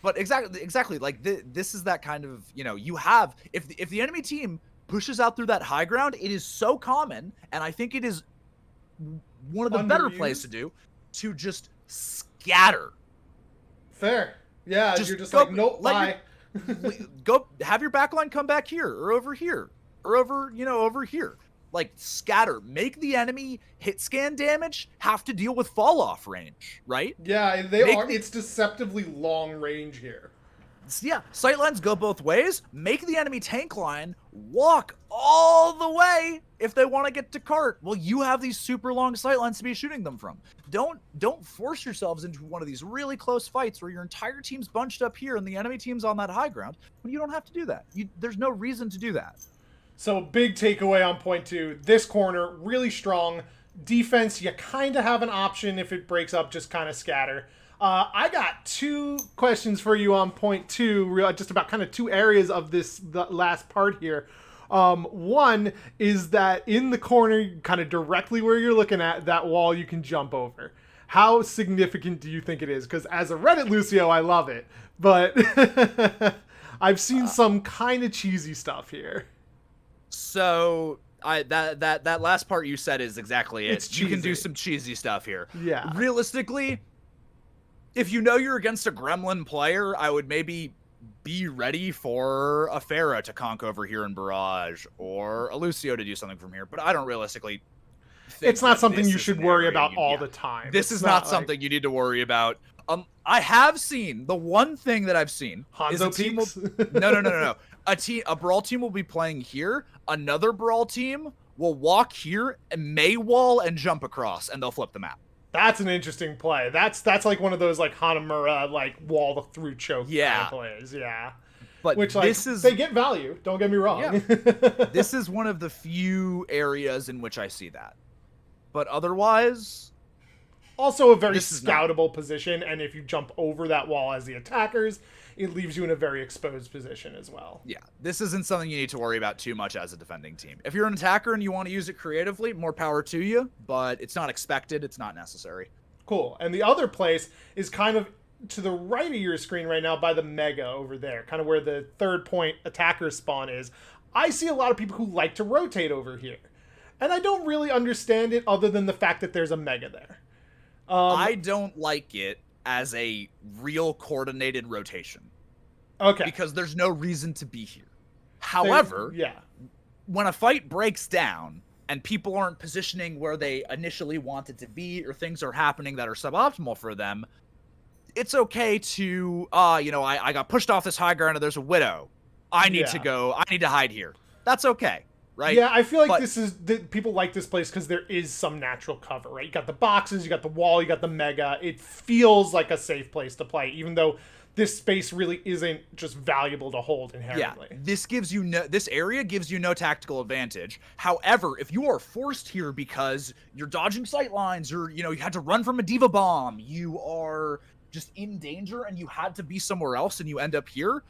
Speaker 1: But exactly. Like this is that kind of, you have, if the enemy team pushes out through that high ground, it is so common, and I think it is one of the better plays to do, to just scatter.
Speaker 2: Fair. Yeah, you're just
Speaker 1: go,
Speaker 2: like, nope, bye.
Speaker 1: Go have your backline come back here, or over here, or over here. like scatter, make the enemy hit scan damage have to deal with fall off range, right?
Speaker 2: Yeah, it's deceptively long range here.
Speaker 1: Yeah, sightlines go both ways. Make the enemy tank line walk all the way if they want to get to cart. Well, you have these super long sightlines to be shooting them from. Don't force yourselves into one of these really close fights where your entire team's bunched up here and the enemy team's on that high ground. When you don't have to do that. There's no reason to do that.
Speaker 2: So big takeaway on point 2. This corner, really strong. Defense, you kind of have an option if it breaks up, just kind of scatter. I got 2 questions for you on point 2, just about kind of 2 areas of the last part here. One is that in the corner, kind of directly where you're looking at, that wall you can jump over. How significant do you think it is? Because as a Reddit Lucio, I love it. But I've seen some kind of cheesy stuff here.
Speaker 1: So that last part you said is exactly it. You can do some cheesy stuff here.
Speaker 2: Yeah.
Speaker 1: Realistically, if you know you're against a gremlin player, I would maybe be ready for a Pharah to conk over here in Barrage or a Lucio to do something from here. But I don't realistically think
Speaker 2: it's not something you should worry about all the time.
Speaker 1: This is not something you need to worry about. I have seen, the one thing that I've seen is a team will, no. A Brawl team will be playing here. Another Brawl team will walk here and may wall and jump across, and they'll flip the map.
Speaker 2: That's an interesting play. That's like one of those like Hanamura like wall through choke kind of plays. Yeah.
Speaker 1: But
Speaker 2: which like they get value, don't get me wrong.
Speaker 1: Yeah. This is one of the few areas in which I see that. But otherwise,
Speaker 2: also a very scoutable position, and if you jump over that wall as the attackers, it leaves you in a very exposed position as well.
Speaker 1: Yeah, this isn't something you need to worry about too much as a defending team. If you're an attacker and you want to use it creatively, more power to you, but it's not expected, it's not necessary.
Speaker 2: Cool. And the other place is kind of to the right of your screen right now by the Mega over there, kind of where the 3rd point attacker spawn is. I see a lot of people who like to rotate over here, and I don't really understand it other than the fact that there's a Mega there.
Speaker 1: I don't like it as a real coordinated rotation.
Speaker 2: Okay.
Speaker 1: Because there's no reason to be here. However, when a fight breaks down and people aren't positioning where they initially wanted to be or things are happening that are suboptimal for them, it's okay to, I got pushed off this high ground and there's a Widow. I need to hide here. That's okay. Right?
Speaker 2: Yeah, I feel like people like this place because there is some natural cover, right? You got the boxes, you got the wall, you got the Mega. It feels like a safe place to play, even though this space really isn't just valuable to hold inherently.
Speaker 1: Yeah, this area gives you no tactical advantage. However, if you are forced here because you're dodging sight lines or, you had to run from a diva bomb, you are just in danger and you had to be somewhere else and you end up here,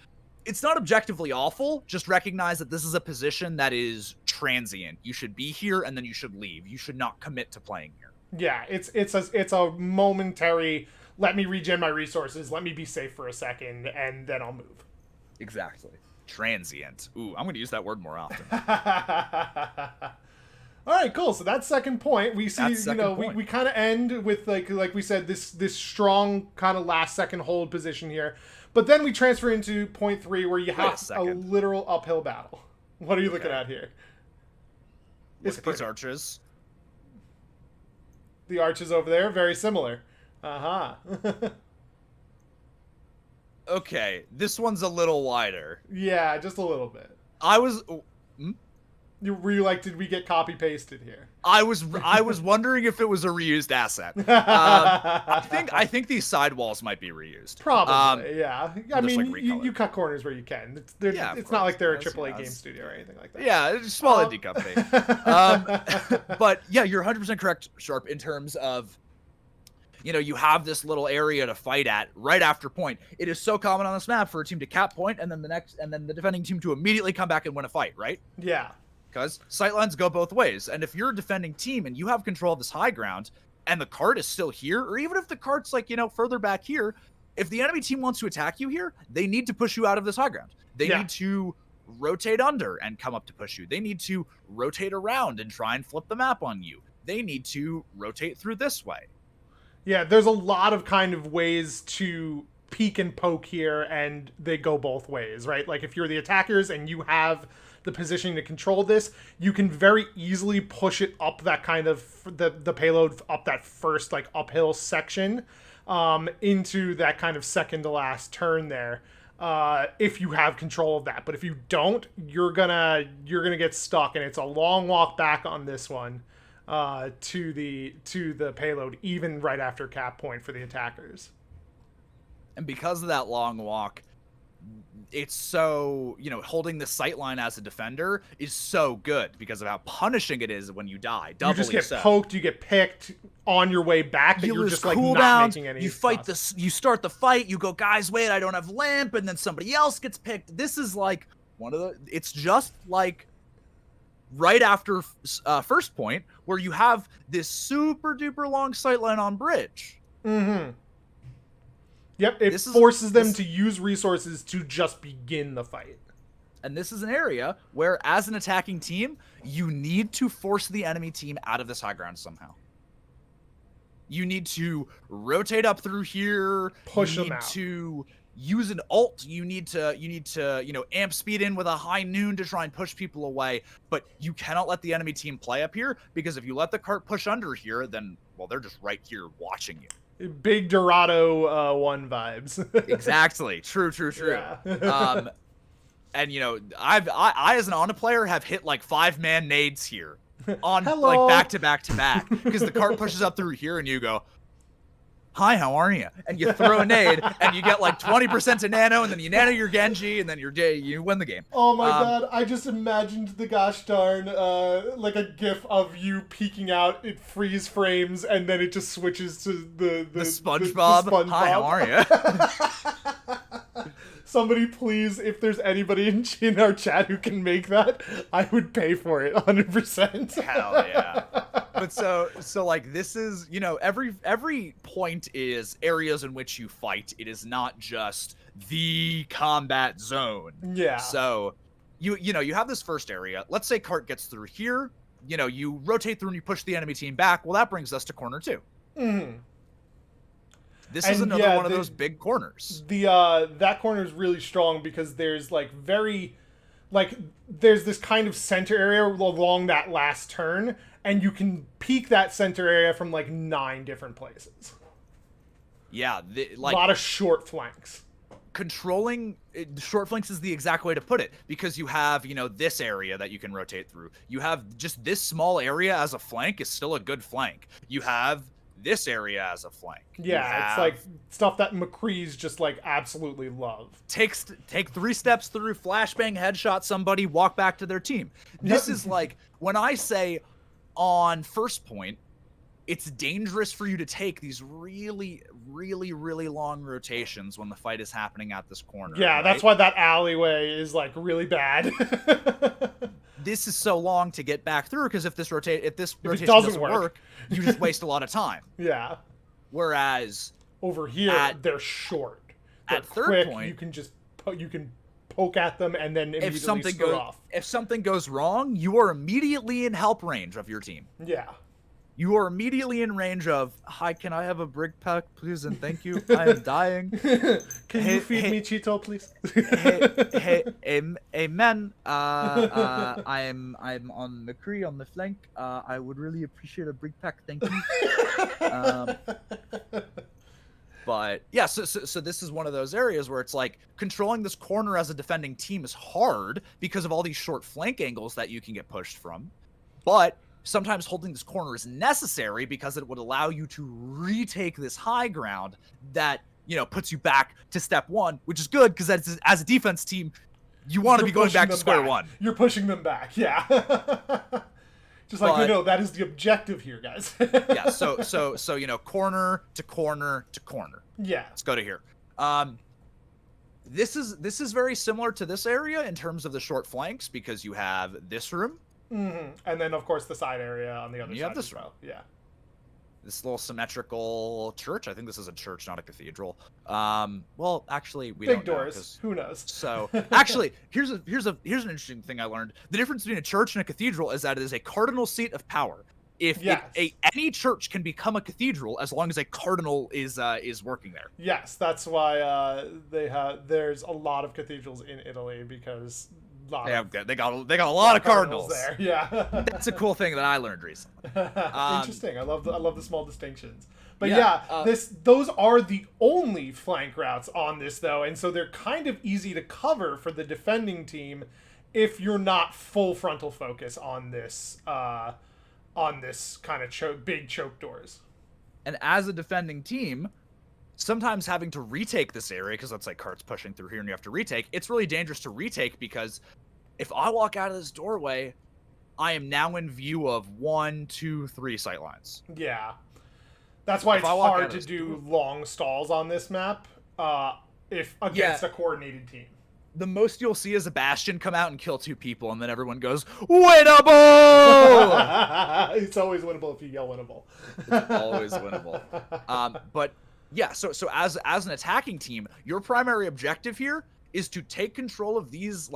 Speaker 1: it's not objectively awful. Just recognize that this is a position that is transient. You should be here and then you should leave. You should not commit to playing here.
Speaker 2: Yeah, it's a momentary, let me regen my resources, let me be safe for a second, and then I'll move.
Speaker 1: Exactly. Transient. Ooh, I'm going to use that word more often.
Speaker 2: All right, cool. So that's second point. We see, we kind of end with like we said, this strong kind of last second hold position here. But then we transfer into point 3 where you have a literal uphill battle. What are you looking at here?
Speaker 1: Look at these arches.
Speaker 2: The arches over there, very similar.
Speaker 1: Okay, this one's a little wider.
Speaker 2: Yeah, just a little bit. Were you like, did we get copy pasted here?
Speaker 1: I was wondering if it was a reused asset. I think these sidewalls might be reused.
Speaker 2: Probably, yeah. I mean, you cut corners where you can. It's not like they're a AAA game studio or anything like that.
Speaker 1: Yeah, it's a small indie company. But yeah, you're 100% correct, Sharp, in terms of, you have this little area to fight at right after point. It is so common on this map for a team to cap point and then the defending team to immediately come back and win a fight, right?
Speaker 2: Yeah.
Speaker 1: Because sightlines go both ways. And if you're a defending team and you have control of this high ground and the cart is still here, or even if the cart's like, further back here, if the enemy team wants to attack you here, they need to push you out of this high ground. They need to rotate under and come up to push you. They need to rotate around and try and flip the map on you. They need to rotate through this way.
Speaker 2: Yeah, there's a lot of kind of ways to peek and poke here, and they go both ways, right? Like if you're the attackers and you have the positioning to control this, you can very easily push it up that kind of the payload up that first like uphill section into that kind of second to last turn there. If you have control of that, but if you don't, you're gonna get stuck, and it's a long walk back on this one to the payload, even right after cap point for the attackers.
Speaker 1: And because of that long walk, it's so, holding the sight line as a defender is so good because of how punishing it is when you die. Doubly
Speaker 2: you just
Speaker 1: so.
Speaker 2: get poked, you get picked on your way back, but you're just like not making any.
Speaker 1: You fight you start the fight, you go, guys, wait, I don't have lamp, and then somebody else gets picked. This is like it's just like right after first point where you have this super duper long sight line on bridge.
Speaker 2: Mm-hmm. Yep, it forces them to use resources to just begin the fight.
Speaker 1: And this is an area where, as an attacking team, you need to force the enemy team out of this high ground somehow. You need to rotate up through here.
Speaker 2: Push them out.
Speaker 1: To use an ult. You need to amp speed in with a high noon to try and push people away. But you cannot let the enemy team play up here, because if you let the cart push under here, then, well, they're just right here watching you.
Speaker 2: Big Dorado 1 vibes.
Speaker 1: Exactly. True. Yeah. And I as an Ana player have hit like 5-man nades here on like back to back because the cart pushes up through here and you go, hi, how are you? And you throw a nade and you get like 20% to nano, and then you nano your Genji, and then you win the game.
Speaker 2: Oh my god, I just imagined the gosh darn like a gif of you peeking out, it freeze frames, and then it just switches to the
Speaker 1: SpongeBob.
Speaker 2: The SpongeBob.
Speaker 1: Hi, how are you?
Speaker 2: Somebody please, if there's anybody in our chat who can make that, I would pay for it 100%.
Speaker 1: Hell yeah. But so like this is, every point is areas in which you fight. It is not just the combat zone.
Speaker 2: Yeah.
Speaker 1: So you have this first area. Let's say cart gets through here. You rotate through and you push the enemy team back. Well, that brings us to corner 2.
Speaker 2: Mm-hmm.
Speaker 1: This is another one of those big corners.
Speaker 2: That corner is really strong because there's there's this kind of center area along that last turn, and you can peek that center area from like 9 different places.
Speaker 1: Yeah,
Speaker 2: a lot of short flanks.
Speaker 1: Controlling short flanks is the exact way to put it, because you have, this area that you can rotate through. You have just this small area as a flank is still a good flank. You have this area as a flank.
Speaker 2: Yeah, it's like stuff that McCree's just like absolutely love.
Speaker 1: Take 3 steps through, flashbang, headshot somebody, walk back to their team. This is like, when I say on first point, it's dangerous for you to take these really, really, really long rotations when the fight is happening at this corner.
Speaker 2: Yeah, right? That's why that alleyway is like really bad.
Speaker 1: This is so long to get back through, because if this rotation doesn't work, you just waste a lot of time.
Speaker 2: Yeah.
Speaker 1: Whereas
Speaker 2: over here, they're short. They're
Speaker 1: at third
Speaker 2: quick,
Speaker 1: point,
Speaker 2: you can poke at them and then immediately screw off.
Speaker 1: If something goes wrong, you are immediately in help range of your team.
Speaker 2: Yeah.
Speaker 1: You are immediately in range of, hi, can I have a brig pack, please, and thank you. I am dying.
Speaker 2: Can you feed me Cheeto, please?
Speaker 1: Amen. I'm on McCree on the flank. I would really appreciate a brig pack, thank you. But yeah, so this is one of those areas where it's like controlling this corner as a defending team is hard because of all these short flank angles that you can get pushed from, but sometimes holding this corner is necessary because it would allow you to retake this high ground that, puts you back to step 1, which is good because as a defense team, you want to be going back to square one.
Speaker 2: You're pushing them back, yeah. Just like, that is the objective here, guys.
Speaker 1: Yeah, so corner to corner to corner.
Speaker 2: Yeah.
Speaker 1: Let's go to here. This is very similar to this area in terms of the short flanks, because you have this room.
Speaker 2: Mm-hmm. And then, of course, the side area on the other side.
Speaker 1: You have this
Speaker 2: as well. Yeah.
Speaker 1: This little symmetrical church. I think this is a church, not a cathedral. Well, actually, we don't know.
Speaker 2: Big doors. Who knows?
Speaker 1: So, actually, here's an interesting thing I learned. The difference between a church and a cathedral is that it is a cardinal seat of power. Any church can become a cathedral as long as a cardinal is working there.
Speaker 2: Yes, that's why there's a lot of cathedrals in Italy, because
Speaker 1: they got a lot of cardinals
Speaker 2: there. Yeah,
Speaker 1: that's a cool thing that I learned recently.
Speaker 2: Interesting. I love the small distinctions. But those are the only flank routes on this, though, and so they're kind of easy to cover for the defending team if you're not full frontal focus on this kind of big choke doors.
Speaker 1: And as a defending team, sometimes having to retake this area, because that's like carts pushing through here and you have to retake, it's really dangerous to retake, because if I walk out of this doorway, I am now in view of 1, 2, 3 sightlines.
Speaker 2: Yeah. That's why it's hard to do long stalls on this map if against a coordinated team.
Speaker 1: The most you'll see is a Bastion come out and kill 2 people, and then everyone goes, winnable!
Speaker 2: It's always winnable if you yell winnable.
Speaker 1: It's always winnable. But yeah, so as an attacking team, your primary objective here is to take control of these,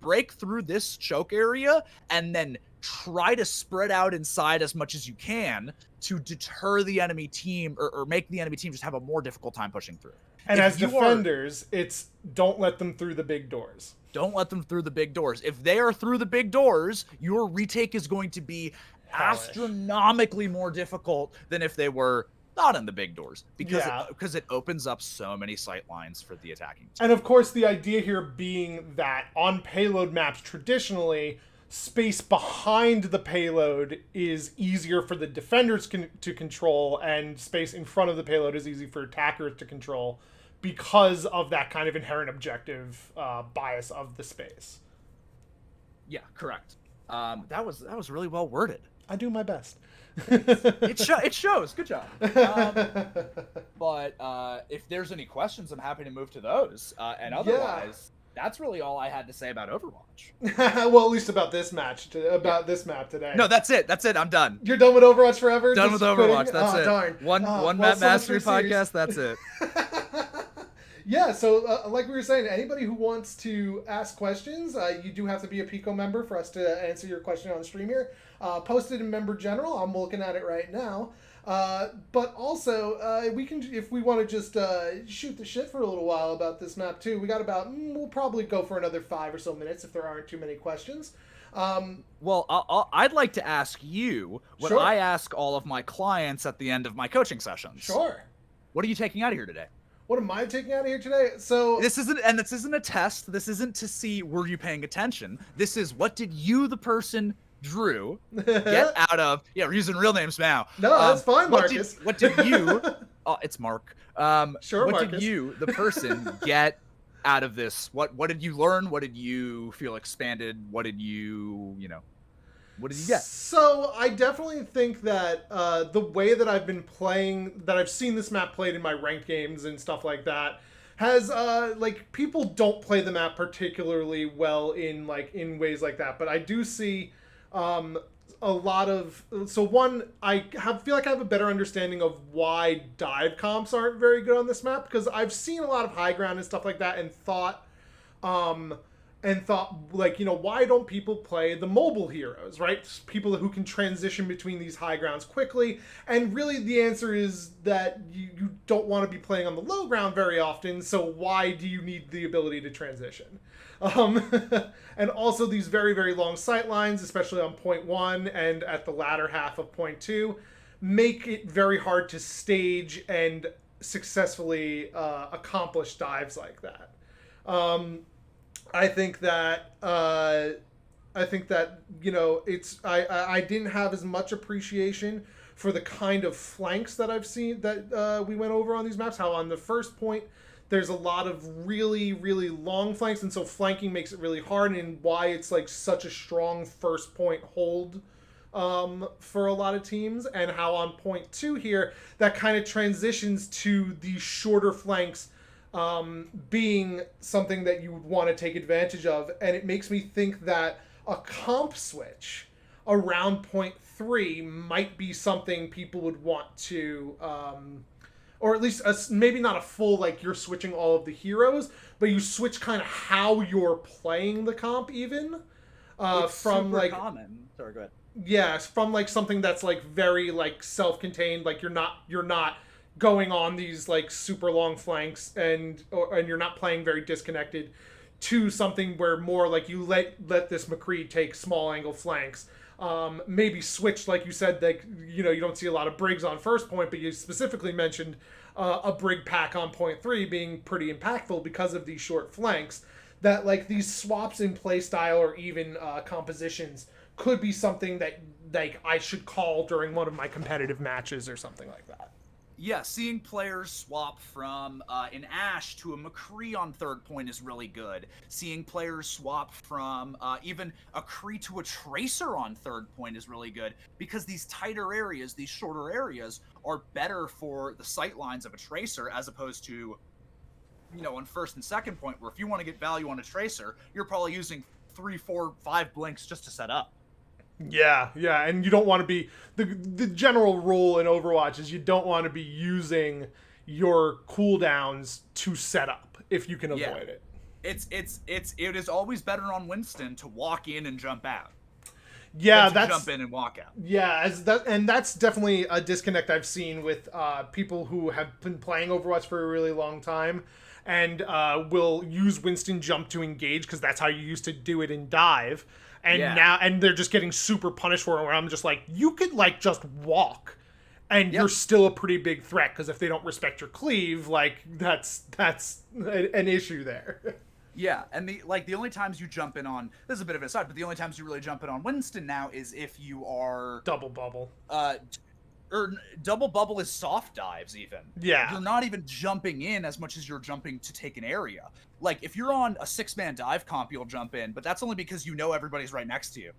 Speaker 1: break through this choke area, and then try to spread out inside as much as you can to deter the enemy team, or make the enemy team just have a more difficult time pushing through.
Speaker 2: And as defenders, it's don't let them through the big doors.
Speaker 1: Don't let them through the big doors. If they are through the big doors, your retake is going to be astronomically more difficult than if they were not in the big doors, because it opens up so many sight lines for the attacking team.
Speaker 2: And of course, the idea here being that on payload maps, traditionally, space behind the payload is easier for the defenders to control, and space in front of the payload is easy for attackers to control, because of that kind of inherent objective bias of the space.
Speaker 1: Yeah, correct. That was really well worded.
Speaker 2: I do my best.
Speaker 1: It shows. Good job. But if there's any questions, I'm happy to move to those. And otherwise, that's really all I had to say about Overwatch.
Speaker 2: Well, at least about this match, this map today.
Speaker 1: No, that's it. I'm done.
Speaker 2: You're done with Overwatch forever?
Speaker 1: Done with Overwatch. That's it.
Speaker 2: Darn.
Speaker 1: One map mastery podcast. That's it.
Speaker 2: Yeah, so like we were saying, anybody who wants to ask questions, you do have to be a PECO member for us to answer your question on the stream here. Posted in Member General. I'm looking at it right now. But also, we can, if we want to just shoot the shit for a little while about this map too. We got we'll probably go for another 5 or so minutes if there aren't too many questions.
Speaker 1: Well, I'd like to ask you what I ask all of my clients at the end of my coaching sessions.
Speaker 2: Sure.
Speaker 1: What are you taking out of here today?
Speaker 2: What am I taking out of here today? So
Speaker 1: this isn't a test. This isn't to see were you paying attention. This is what did you, the person Drew, get out of? Yeah, we're using real names now.
Speaker 2: No, that's fine, Marcus.
Speaker 1: What did you? Oh, it's Mark.
Speaker 2: Sure,
Speaker 1: what
Speaker 2: Marcus.
Speaker 1: did you, the person, get out of this? What did you learn? What did you feel expanded? What did you What did you get?
Speaker 2: So I definitely think that the way that I've been playing, that I've seen this map played in my ranked games and stuff like that, has people don't play the map particularly well in ways like that. But I do see a lot of, so one, feel like I have a better understanding of why dive comps aren't very good on this map, because I've seen a lot of high ground and stuff like that, and thought why don't people play the mobile heroes, right? People who can transition between these high grounds quickly. And really the answer is that you don't want to be playing on the low ground very often, so why do you need the ability to transition? And also these very, very long sight lines, especially on point 1 and at the latter half of point 2, make it very hard to stage and successfully accomplish dives like that. I think that it's I didn't have as much appreciation for the kind of flanks that I've seen that we went over on these maps. How on the first point there's a lot of really, really long flanks, and so flanking makes it really hard, and why it's such a strong first point hold for a lot of teams, and how on point 2 here that kind of transitions to these shorter flanks being something that you would want to take advantage of. And it makes me think that a comp switch around point 3 might be something people would want to, or at least maybe not a full, you're switching all of the heroes, but you switch kind of how you're playing the comp even.
Speaker 1: It's from super common. Sorry, go ahead.
Speaker 2: Yes, from like something that's like very like self-contained, like you're not going on these like super long flanks and you're not playing very disconnected, to something where more like you let this McCree take small angle flanks. Maybe switch, like you said, like you don't see a lot of Briggs on first point, but you specifically mentioned a Brig pack on point three being pretty impactful because of these short flanks. That like these swaps in play style or even compositions could be something that like I should call during one of my competitive matches or something like that.
Speaker 3: Yeah, seeing players swap from an Ashe to a McCree on third point is really good. Seeing players swap from even a Cree to a Tracer on third point is really good, because these tighter areas, these shorter areas, are better for the sightlines of a Tracer as opposed to, on first and second point, where if you want to get value on a Tracer, you're probably using 3, 4, 5 blinks just to set up.
Speaker 2: Yeah, yeah, and you don't want to be the general rule in Overwatch is you don't want to be using your cooldowns to set up if you can avoid it.
Speaker 3: It is always better on Winston to walk in and jump out.
Speaker 2: Yeah,
Speaker 3: that's jump in and walk out.
Speaker 2: Yeah, and that's definitely a disconnect I've seen with people who have been playing Overwatch for a really long time and will use Winston jump to engage because that's how you used to do it in dive. And now they're just getting super punished for it, where I'm just like, you could like just walk and you're still a pretty big threat, because if they don't respect your cleave, like that's an issue there.
Speaker 3: Yeah, and the only times you jump in on, this is a bit of an aside, but the only times you really jump in on Winston now is if you are
Speaker 2: double bubble.
Speaker 3: Or double bubble is soft dives even.
Speaker 2: Yeah.
Speaker 3: You're not even jumping in as much as you're jumping to take an area. Like, if you're on a 6-man dive comp, you'll jump in, but that's only because everybody's right next to you.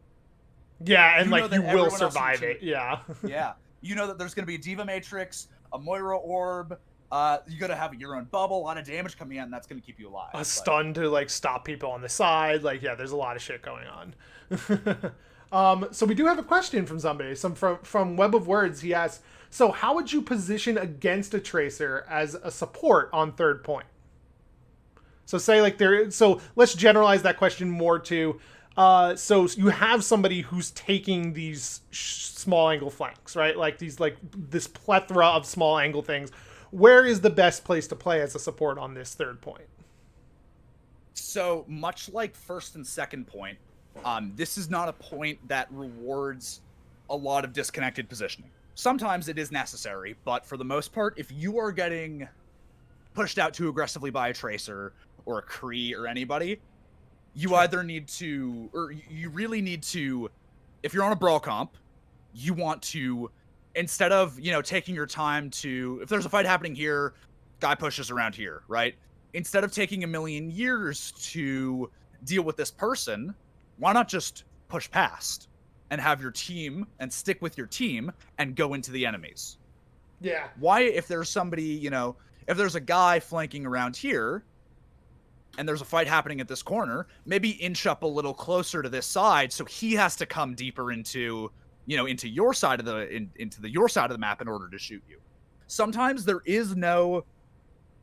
Speaker 2: Yeah, and like you will survive it. Yeah.
Speaker 3: Yeah. You know that there's going to be a Diva Matrix, a Moira Orb, you gotta have your own bubble, a lot of damage coming in, and that's gonna keep you alive.
Speaker 2: A stun to like stop people on the side. Like, yeah, there's a lot of shit going on. So we do have a question from somebody, from Web of Words. He asks, so how would you position against a Tracer as a support on third point? So say like so let's generalize that question more to, so you have somebody who's taking these small angle flanks, right? Like this plethora of small angle things. Where is the best place to play as a support on this third point?
Speaker 3: So much like first and second point, this is not a point that rewards a lot of disconnected positioning. Sometimes it is necessary, but for the most part, if you are getting pushed out too aggressively by a Tracer or a Cree or anybody, you either need to, or you really need to, if you're on a brawl comp, you want to, instead of, taking your time to, if there's a fight happening here, guy pushes around here, right? Instead of taking a million years to deal with this person, why not just push past and have your team and stick with your team and go into the enemies?
Speaker 2: Yeah.
Speaker 3: Why, if there's somebody, if there's a guy flanking around here and there's a fight happening at this corner, maybe inch up a little closer to this side so he has to come deeper into your side of the map in order to shoot you. Sometimes there is no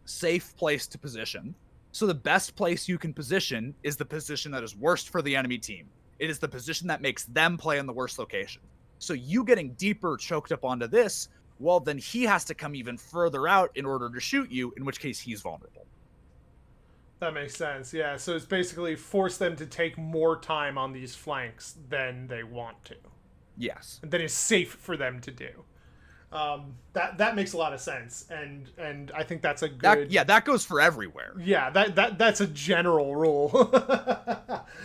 Speaker 3: safe place to position. So the best place you can position is the position that is worst for the enemy team. It is the position that makes them play in the worst location. So you getting deeper choked up onto this, well, then he has to come even further out in order to shoot you, in which case he's vulnerable.
Speaker 2: That makes sense. Yeah. So it's basically force them to take more time on these flanks than they want to.
Speaker 3: Yes.
Speaker 2: That is safe for them to do. That makes a lot of sense, and I think that's a good.
Speaker 3: That goes for everywhere.
Speaker 2: Yeah, that's a general rule.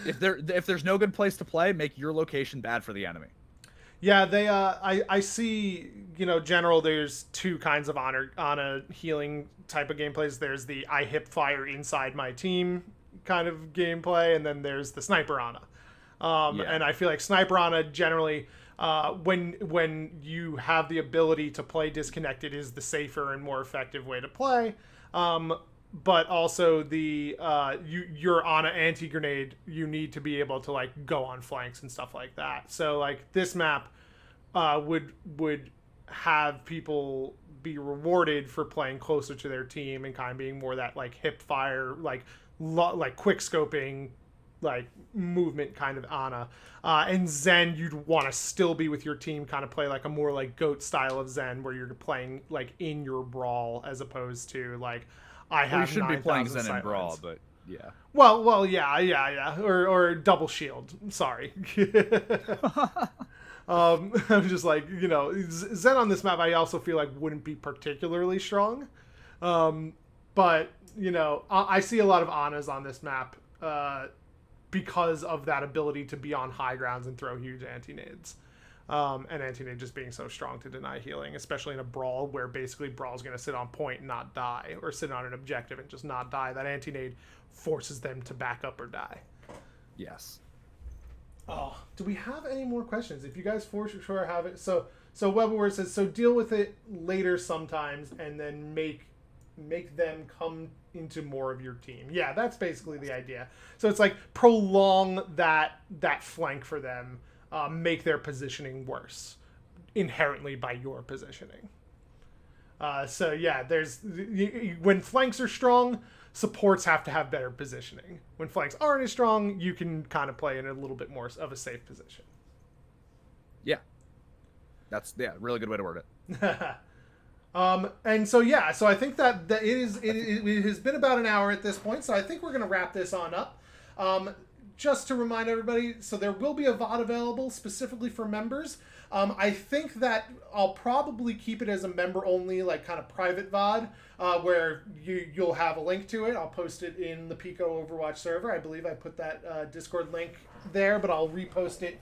Speaker 3: If there's no good place to play, make your location bad for the enemy.
Speaker 2: Yeah, they I see, general, there's two kinds of Ana healing type of gameplays. There's the I hip fire inside my team kind of gameplay, and then there's the sniper Ana. And I feel like sniper Ana generally, when you have the ability to play disconnected, is the safer and more effective way to play. But also your Ana anti-grenade, you need to be able to like go on flanks and stuff like that. So like this map would have people be rewarded for playing closer to their team and kind of being more that like hip fire, like quick scoping like movement kind of Ana. And Zen, you'd want to still be with your team, kind of play like a more like GOAT style of Zen, where you're playing like in your brawl as opposed to like I have.
Speaker 3: You should be playing Zen
Speaker 2: sightlines.
Speaker 3: and brawl, but yeah.
Speaker 2: Well, yeah, or double shield. Sorry. I'm just like, you know, Zen on this map, I also feel like wouldn't be particularly strong. But, you know, I see a lot of Anas on this map because of that ability to be on high grounds and throw huge anti-nades. And anti-nade just being so strong to deny healing, especially in a brawl where basically brawl's going to sit on point and not die, or sit on an objective and just not die. That anti-nade forces them to back up or die.
Speaker 3: Yes.
Speaker 2: Oh, do we have any more questions? If you guys for sure have it. So Webward says, so deal with it later sometimes and then make them come into more of your team. Yeah, that's basically the idea. So it's like prolong that flank for them, make their positioning worse inherently by your positioning. So yeah, when flanks are strong, supports have to have better positioning. When flanks aren't as strong, you can kind of play in a little bit more of a safe position.
Speaker 3: Yeah. That's really good way to word it.
Speaker 2: And so yeah, so I think that it has been about an hour at this point, so I think we're gonna wrap this on up. Just to remind everybody, so there will be a VOD available specifically for members. I think that I'll probably keep it as a member-only, like, kind of private VOD, where you'll have a link to it. I'll post it in the PECO Overwatch server. I believe I put that Discord link there, but I'll repost it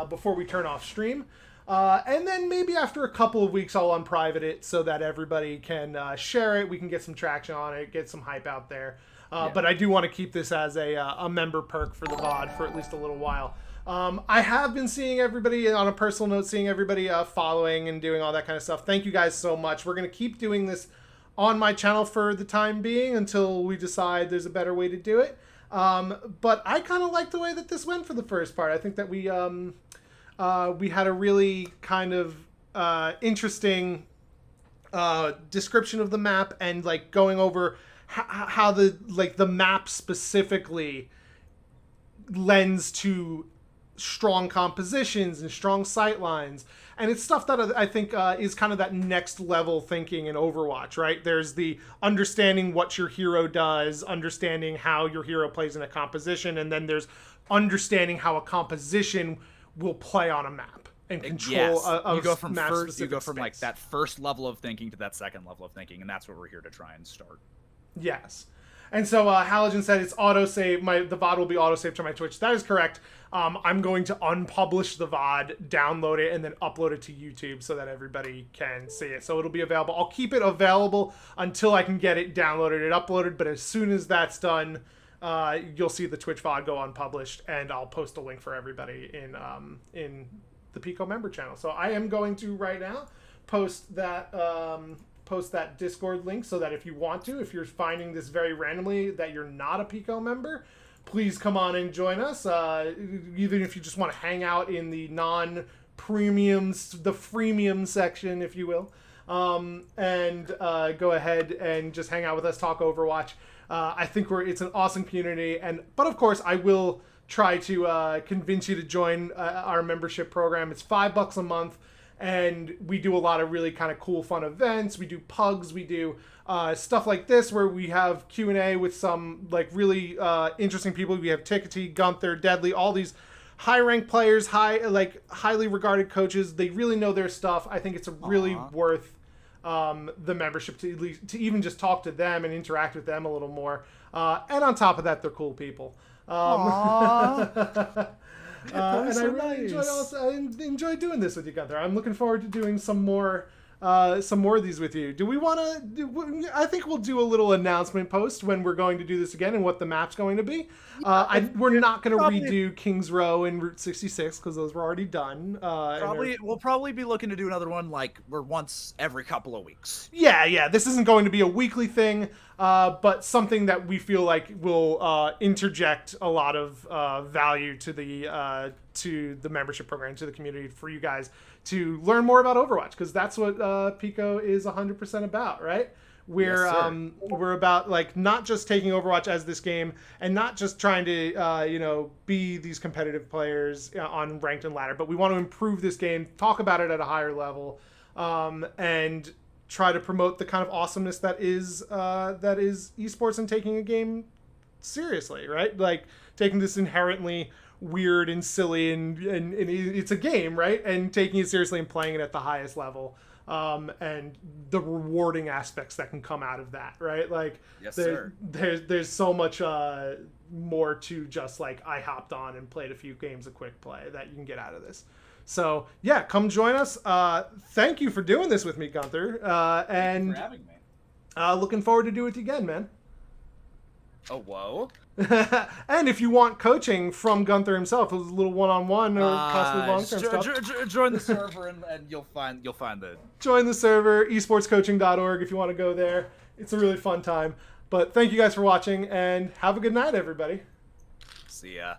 Speaker 2: before we turn off stream. And then maybe after a couple of weeks, I'll unprivate it so that everybody can share it. We can get some traction on it, get some hype out there. But I do want to keep this as a member perk for the VOD for at least a little while. I have been seeing everybody, on a personal note, seeing everybody following and doing all that kind of stuff. Thank you guys so much. We're going to keep doing this on my channel for the time being until we decide there's a better way to do it. But I kind of like the way that this went for the first part. I think that we had a really kind of interesting description of the map and like going over how the map specifically lends to strong compositions and strong sightlines, and it's stuff that I think is kind of that next level thinking in Overwatch, right? There's the understanding what your hero does, understanding how your hero plays in a composition, and then there's understanding how a composition will play on a map and control
Speaker 3: you go from
Speaker 2: space.
Speaker 3: Like that first level of thinking to that second level of thinking, and that's what we're here to try and start.
Speaker 2: Yes. And so Halogen said it's autosave. The VOD will be autosaved to my Twitch. That is correct. I'm going to unpublish the VOD, download it, and then upload it to YouTube so that everybody can see it. So it'll be available. I'll keep it available until I can get it downloaded and uploaded. But as soon as that's done, you'll see the Twitch VOD go unpublished, and I'll post a link for everybody in the PECO member channel. So I am going to right now post that Discord link so that if you want to, if you're finding this very randomly that you're not a PECO member, please come on and join us. Even if you just want to hang out in the non-premiums, the freemium section, if you will, and go ahead and just hang out with us, talk Overwatch. I think it's an awesome community, but of course I will try to convince you to join our membership program. It's $5 a month. And we do a lot of really kind of cool, fun events. We do pugs. We do stuff like this where we have Q&A with some like really interesting people. We have Tickety, Gunther, Deadly, all these high-ranked players, highly regarded coaches. They really know their stuff. I think it's really worth the membership to even just talk to them and interact with them a little more. And on top of that, they're cool people. And I really enjoy doing this with you, Gunther. I'm looking forward to doing some more of these with you. Do we want to? I think we'll do a little announcement post when we're going to do this again and what the map's going to be. We're not going to redo Kings Row and Route 66 because those were already done.
Speaker 3: We'll probably be looking to do another one like we're once every couple of weeks.
Speaker 2: Yeah. This isn't going to be a weekly thing, but something that we feel like will interject a lot of value to the membership program, to the community, for you guys to learn more about Overwatch, because that's what PECO is 100% about, right? We're
Speaker 1: Yes, sir.
Speaker 2: we're about like not just taking Overwatch as this game and not just trying to be these competitive players on ranked and ladder, but we want to improve this game, talk about it at a higher level, and try to promote the kind of awesomeness that is esports and taking a game seriously, right? Like taking this inherently weird and silly and it's a game, right? And taking it seriously and playing it at the highest level. And the rewarding aspects that can come out of that, right? Like,
Speaker 1: Yes, sir.
Speaker 2: there's so much more to just like I hopped on and played a few games of quick play that you can get out of this. So yeah, come join us. Thank you for doing this with me, Gunther.
Speaker 1: Thank you
Speaker 2: And
Speaker 1: for having me.
Speaker 2: looking forward to do it again, man.
Speaker 1: Oh, whoa.
Speaker 2: And if you want coaching from Gunther himself, a little one-on-one or possibly long-term stuff,
Speaker 1: Join the server and you'll find the.
Speaker 2: join the server, esportscoaching.org if you want to go there. It's a really fun time. But thank you guys for watching, and have a good night, everybody.
Speaker 1: See ya.